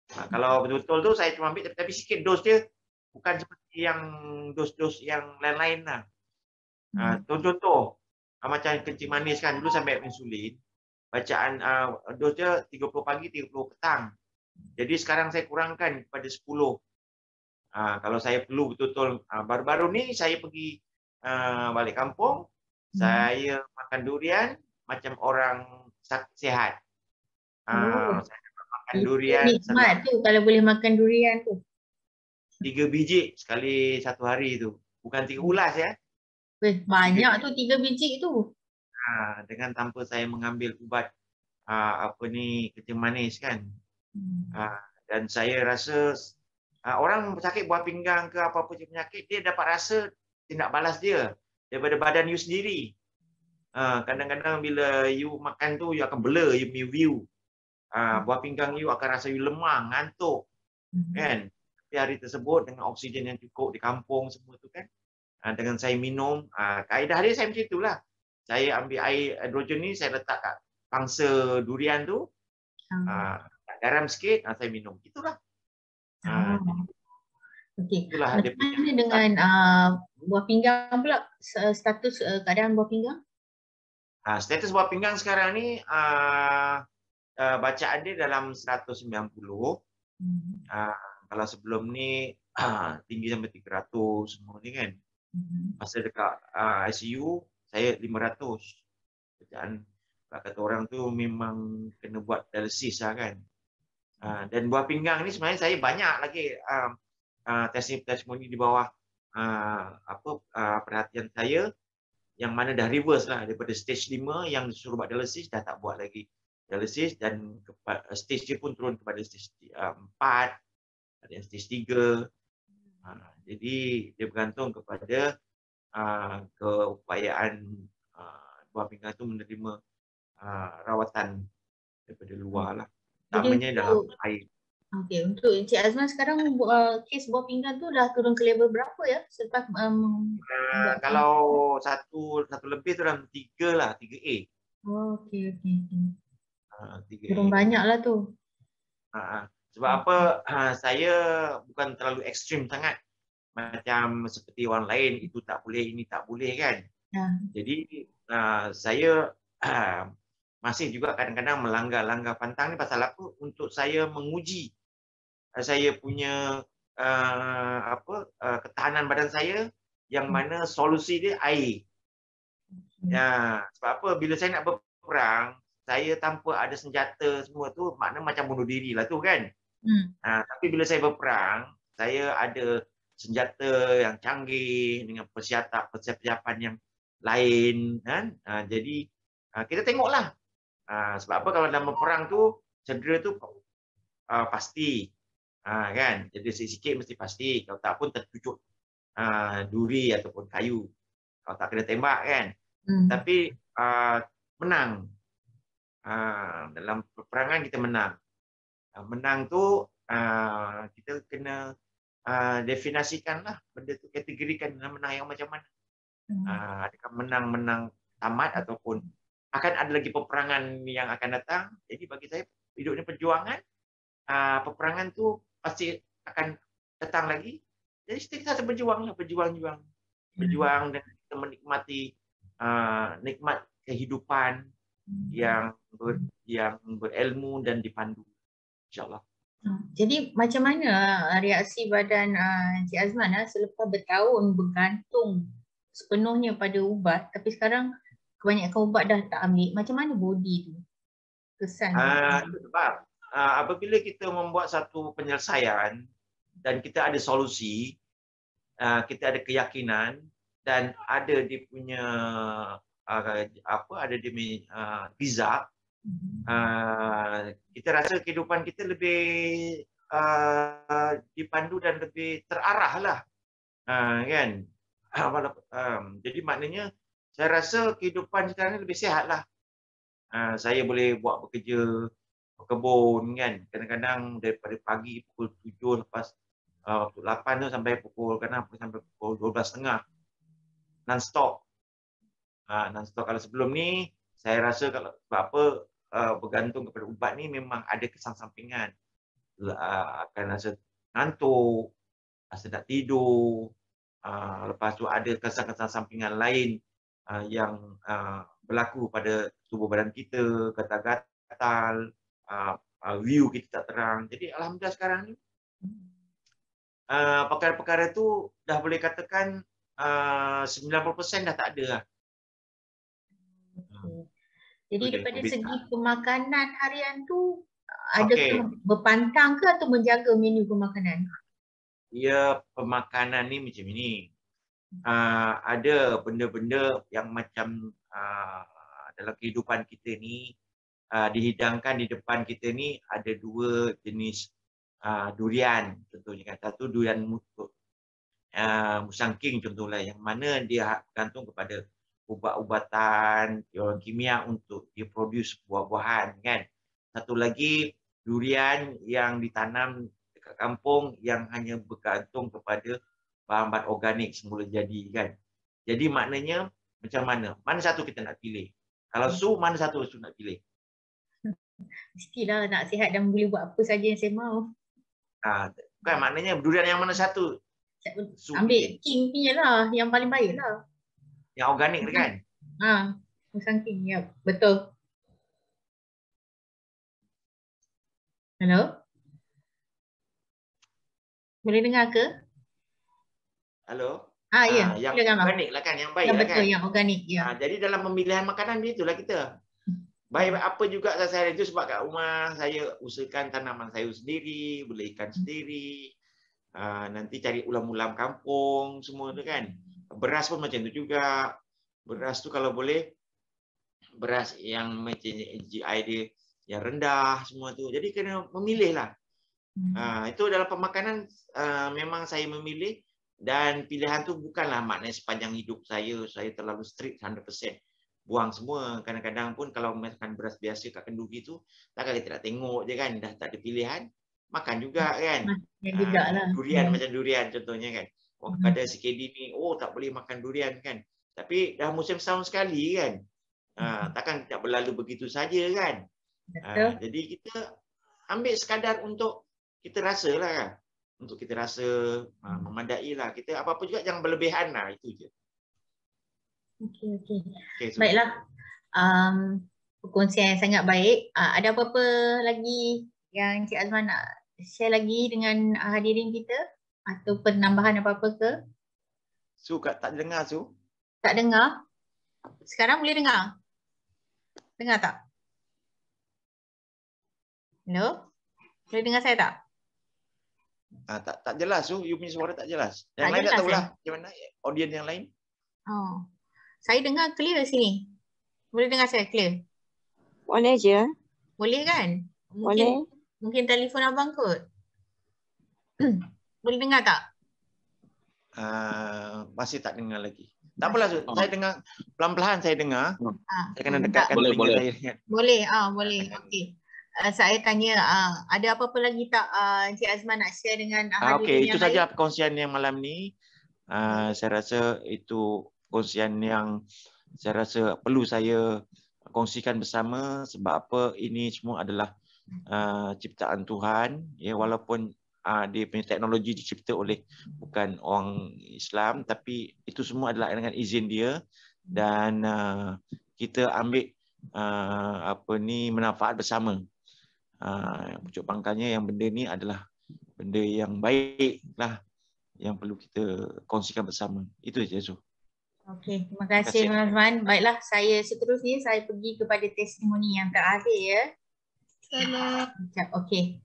Kalau betul-betul tu saya cuma ambil tapi sikit dos dia, bukan seperti yang dos-dos yang lain-lain lah. Contoh macam kencing manis kan, dulu saya ambil insulin. Bacaan dos dia 30 pagi, 30 petang. Jadi sekarang saya kurangkan kepada 10. Kalau saya perlu betul-betul, baru-baru ni saya pergi balik kampung, saya makan durian macam orang sihat. Saya makan durian. Nikmat tu kalau boleh makan durian tu. 3 biji sekali 1 hari tu. Bukan 3 ulas ya. Banyak tu 3 biji tu. Dengan tanpa saya mengambil ubat kencing manis kan. Dan saya rasa orang sakit buah pinggang ke apa-apa penyakit, dia dapat rasa tindak balas dia daripada badan you sendiri. Kadang-kadang bila you makan tu, you akan blur you punya view. Buah pinggang you akan rasa you lemah, ngantuk. Kan? Tapi hari tersebut dengan oksigen yang cukup di kampung semua tu kan, dengan saya minum, kaedah dia saya macam itulah. Saya ambil air hidrogen ni, saya letak kat pangsa durian tu, garam sikit, saya minum. Itulah. Okey. Macam mana dengan buah pinggang pula? Status keadaan buah pinggang? Status buah pinggang sekarang ni, bacaan dia dalam 190. Kalau sebelum ni tinggi sampai 300 semua ni kan. Masa dekat ICU, saya 500. Bacaan kata orang tu memang kena buat dialisis lah kan. Dan buah pinggang ni sebenarnya saya banyak lagi testimoni di bawah perhatian saya, yang mana dah reverse lah daripada stage 5 yang disuruh buat dialisis dah tak buat lagi dialisis, dan stage dia pun turun kepada stage 4, ada yang stage 3. Jadi dia bergantung kepada keupayaan buah pinggang itu menerima rawatan daripada luar lah, utamanya dalam air. Okey, untuk Encik Azman sekarang kes buah pinggang tu dah turun ke level berapa ya selepas kalau satu lebih tu dalam 3 lah, 3A. Okey. 3A. Turun banyak lah tu. Sebab apa, saya bukan terlalu ekstrim sangat macam seperti orang lain, itu tak boleh, ini tak boleh kan. Jadi saya masih juga kadang-kadang melanggar pantang ni pasal apa? Untuk saya menguji saya punya ketahanan badan saya, yang mana solusi dia air. Sebab apa? Bila saya nak berperang, saya tanpa ada senjata semua tu, makna macam bunuh diri lah tu kan. Tapi bila saya berperang, saya ada senjata yang canggih dengan persiapan yang lain kan. Jadi kita tengoklah. Sebab apa, kalau dalam berperang tu cedera tu pasti. Kan, jadi sikit mesti pasti, kalau tak pun tercucuk duri ataupun kayu, kalau tak kena tembak kan. Tapi menang, dalam peperangan kita menang. Menang tu kita kena definasikanlah benda tu, kategorikan menang yang macam mana. Adakah menang tamat ataupun akan ada lagi peperangan yang akan datang. Jadi bagi saya hidup ni perjuangan, peperangan tu pasti akan datang lagi. Jadi kita berjuang dan kita menikmati nikmat kehidupan yang berilmu dan dipandu, insyaAllah. Jadi macam mana reaksi badan Encik Azman selepas bertahun bergantung sepenuhnya pada ubat, tapi sekarang kebanyakan ubat dah tak ambil, macam mana body tu kesan? Itu sebab apabila kita membuat satu penyelesaian dan kita ada solusi, kita ada keyakinan dan ada dia punya ada dia punya result, kita rasa kehidupan kita lebih dipandu dan lebih terarah lah, kan. Jadi maknanya saya rasa kehidupan sekarang ni lebih sihat lah. Saya boleh buat bekerja berkebun kan, kadang-kadang daripada pagi pukul 7 lepas 8 tu sampai pukul 12.30 non-stop. Kalau sebelum ni saya rasa kalau sebab apa, bergantung kepada ubat ni memang ada kesan sampingan, akan rasa ngantuk, rasa nak tidur, lepas tu ada kesan-kesan sampingan lain yang berlaku pada tubuh badan kita, gatal-gatal, view kita tak terang. Jadi alhamdulillah sekarang ni perkara-perkara tu dah boleh katakan 90% dah tak ada lah. Jadi daripada segi pemakanan harian tu, adakah berpantang ke atau menjaga menu pemakanan? Ya, pemakanan ni macam ini. Ada benda-benda yang macam dalam kehidupan kita ni dihidangkan di depan kita ni, ada 2 jenis durian contohnya kan. Satu durian musangking contohnya, yang mana dia bergantung kepada ubat-ubatan kimia untuk dia produce buah-buahan kan. Satu lagi durian yang ditanam dekat kampung yang hanya bergantung kepada bahan-bahan organik semula jadi kan. Jadi maknanya macam mana? Mana satu kita nak pilih? Kalau Su, mana satu Su nak pilih? Mestilah nak sihat dan boleh buat apa saja yang saya mahu. Bukan, maknanya durian yang mana satu? Su ambil king punya lah, yang paling baik lah. Yang organik tu kan? Musangking, ya, betul. Hello? Boleh dengar ke? Halo? Ya. Yang organik lah kan, yang baik lah betul, kan? yang organik, ya. Jadi dalam pemilihan makanan itulah kita. Baik apa juga saya itu, sebab kat rumah saya usahakan tanaman sayur sendiri, boleh ikan sendiri. nanti cari ulam-ulam kampung semua tu kan. Beras pun macam tu juga. Beras tu kalau boleh beras yang macam GI dia yang rendah semua tu. Jadi kena memilih lah. Itu dalam pemakanan memang saya memilih, dan pilihan tu bukanlah maknanya sepanjang hidup saya terlalu strict 100%. Buang semua. Kadang-kadang pun kalau makan beras biasa kat kenduri tu, takkan kita nak tengok je kan, dah tak ada pilihan, makan juga kan. Durian macam durian contohnya kan. Orang pada CKD ni, tak boleh makan durian kan. Tapi dah musim setahun sekali kan. Takkan tak berlalu begitu saja kan. Jadi kita ambil sekadar untuk kita rasa lah kan. Untuk kita rasa memadai lah. Kita apa-apa juga jangan berlebihan lah. Itu je. Okey. Baiklah. Perkongsian yang sangat baik. Ada apa-apa lagi yang Cik Azman nak share lagi dengan hadirin kita? Atau penambahan apa-apa ke? Su, tak dengar Su? Tak dengar? Sekarang boleh dengar? Dengar tak? Hello? Boleh dengar saya tak? Tak jelas Su, you punya suara tak jelas. Yang lain tak tahulah macam mana audiens yang lain. Saya dengar clear sini. Boleh dengar saya clear? Boleh je. Boleh kan? Boleh. Mungkin telefon abang kot. Boleh dengar tak? Masih tak dengar lagi. Tak apalah Su, saya dengar pelan-pelan saya dengar. Saya kena dekatkan telinga saya. Boleh, boleh. Okey. Saya tanya, ada apa-apa lagi tak Encik Azman nak share dengan hadirin yang lain? Okey, itu saja perkongsian yang malam ni. Saya rasa itu perkongsian yang saya rasa perlu saya kongsikan bersama, sebab apa, ini semua adalah ciptaan Tuhan, ya, walaupun dia punya teknologi dicipta oleh bukan orang Islam, tapi itu semua adalah dengan izin dia, dan kita ambil manfaat bersama. Pucuk pangkalnya yang benda ni adalah benda yang baik lah, yang perlu kita kongsikan bersama. Itu saja Su. Okey, terima kasih Azman. Baiklah, saya seterusnya saya pergi kepada testimoni yang terakhir ya. Okey.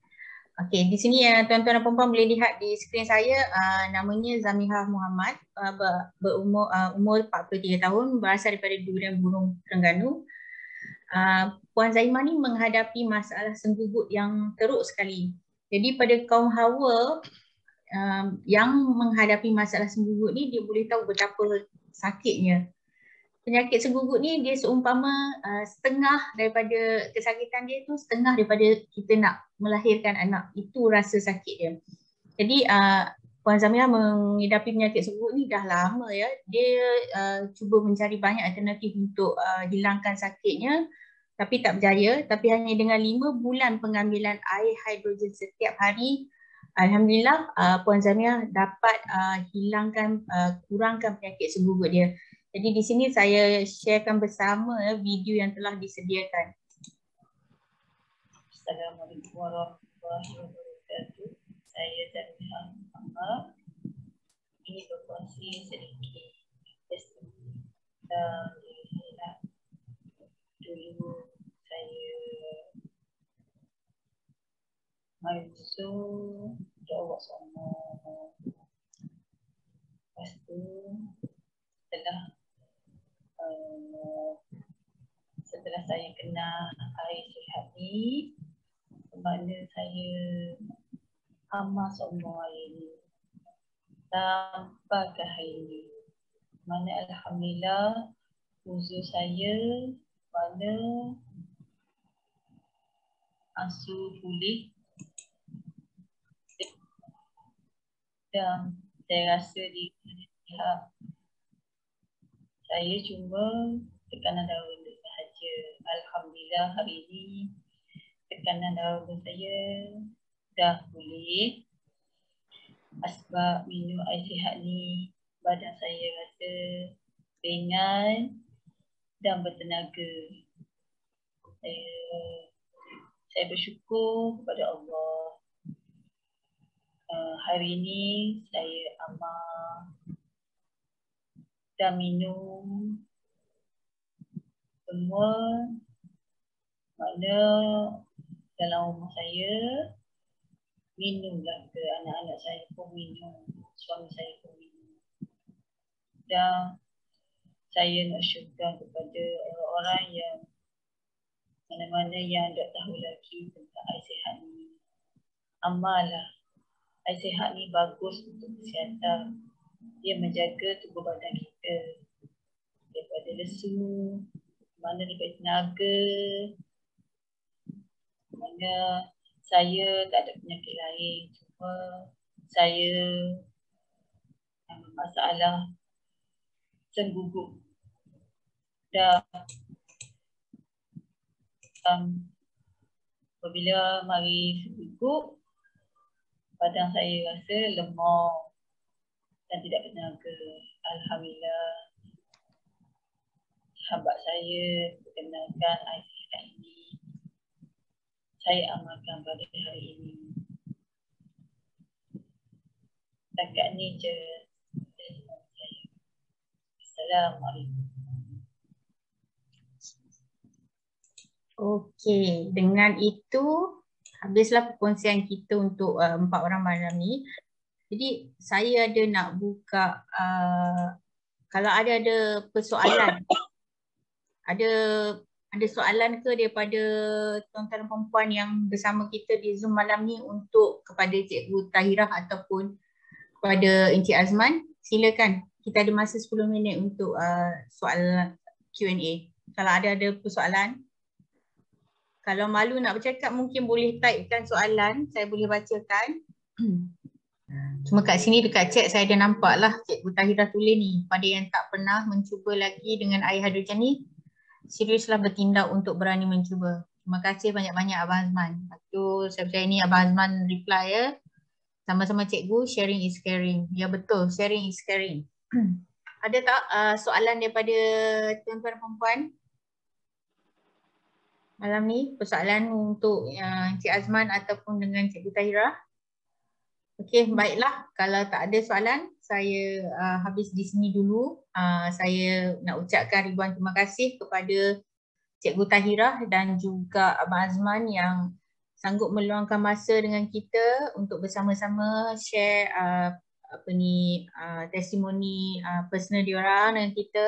Di sini tuan-tuan dan puan-puan boleh lihat di skrin saya, namanya Zamihah Muhammad, umur 43 tahun, berasal daripada Durian Burung Terengganu. Puan Zaimah ni menghadapi masalah senggugut yang teruk sekali. Jadi pada kaum Hawa yang menghadapi masalah senggugut ni, dia boleh tahu betapa sakitnya. Penyakit senggugut ni dia seumpama setengah daripada kesakitan dia tu, setengah daripada kita nak melahirkan anak. Itu rasa sakit dia. Jadi Puan Zamihah menghidapi penyakit senggugut ni dah lama ya. Dia cuba mencari banyak alternatif untuk hilangkan sakitnya, tapi tak berjaya. Tapi hanya dengan 5 bulan pengambilan air hidrogen setiap hari, alhamdulillah Puan Zamihah dapat kurangkan penyakit senggugut dia. Jadi di sini saya sharekan bersama video yang telah disediakan. Assalamualaikum warahmatullahi wabarakatuh. Saya Zamihah Muhammad. Ini berkongsi sedikit testimoni. Dulu saya masuk jawab sama. Lepas tu setelah saya kena air sihat ni, mana saya amat semua air ni sampai ke hari ni. Mana alhamdulillah uzur saya mana asuh pulih, dan saya rasa di pihak saya cuma tekanan darah rendah sahaja. Alhamdulillah hari ini tekanan darah rendah saya dah pulih. Sebab minum air sihat ni, badan saya rasa ringan dan bertenaga. Saya bersyukur kepada Allah. Hari ini saya amal dan minum semua mana dalam rumah saya minumlah ke anak-anak saya pun minum, suami saya pun minum. Dan saya nak syurkan kepada orang-orang yang mana-mana yang tak tahu lagi tentang air sihat ni. Amallah. Air sihat ni bagus untuk kesihatan. Dia menjaga tubuh badan kita daripada lesu, mana daripada tenaga, mana saya tak ada penyakit lain, cuma saya ada masalah sengguguk. Dan apabila mari sengguguk, badan saya rasa lemah dan tidak bertenaga. Alhamdulillah, sahabat saya perkenalkan air sihat ini. Saya amalkan pada hari ini. Setakat ni je. Assalamualaikum. Okey, dengan itu habislah perkongsian kita untuk 4 orang malam ni. Jadi saya ada nak buka kalau ada persoalan, ada soalan ke daripada tuan-tuan dan perempuan yang bersama kita di Zoom malam ni untuk kepada Cikgu Tahirah ataupun kepada Encik Azman, silakan. Kita ada masa 10 minit untuk soalan Q&A. Kalau ada persoalan, kalau malu nak bercakap mungkin boleh typekan soalan, saya boleh bacakan. Cuma kat sini dekat chat saya ada nampak lah Cikgu Tahirah tulis ni, pada yang tak pernah mencuba lagi dengan air hidrogen ni, seriuslah bertindak untuk berani mencuba. Terima kasih banyak-banyak Abang Azman. Lepas tu saya percaya ni Abang Azman reply ya. Sama-sama cikgu, sharing is caring. Ya betul, sharing is caring. Ada tak soalan daripada tuan-tuan perempuan? Malam ni persoalan untuk Encik Azman ataupun dengan Cikgu Tahirah. Okey, baiklah. Kalau tak ada soalan, saya habis di sini dulu. Saya nak ucapkan ribuan terima kasih kepada Cikgu Tahirah dan juga Abang Azman yang sanggup meluangkan masa dengan kita untuk bersama-sama share testimoni personal diorang dengan kita.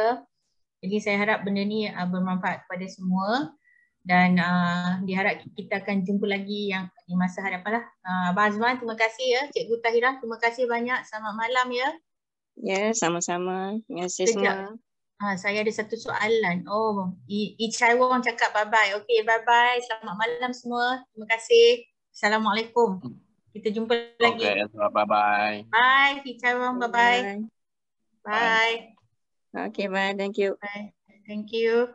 Jadi saya harap benda ni bermanfaat kepada semua. Dan diharap kita akan jumpa lagi yang di masa hadapan lah. Abang Azman, terima kasih ya. Cikgu Tahirah, terima kasih banyak. Selamat malam ya. Ya, sama-sama. Terima kasih semua. Saya ada satu soalan. Oh, Chai Wong cakap bye-bye. Okey, bye-bye. Selamat malam semua. Terima kasih. Assalamualaikum. Kita jumpa lagi. Okay, bye-bye. Bye, Chai Wong. Bye-bye. Bye. Okay, bye. Thank you. Bye. Thank you.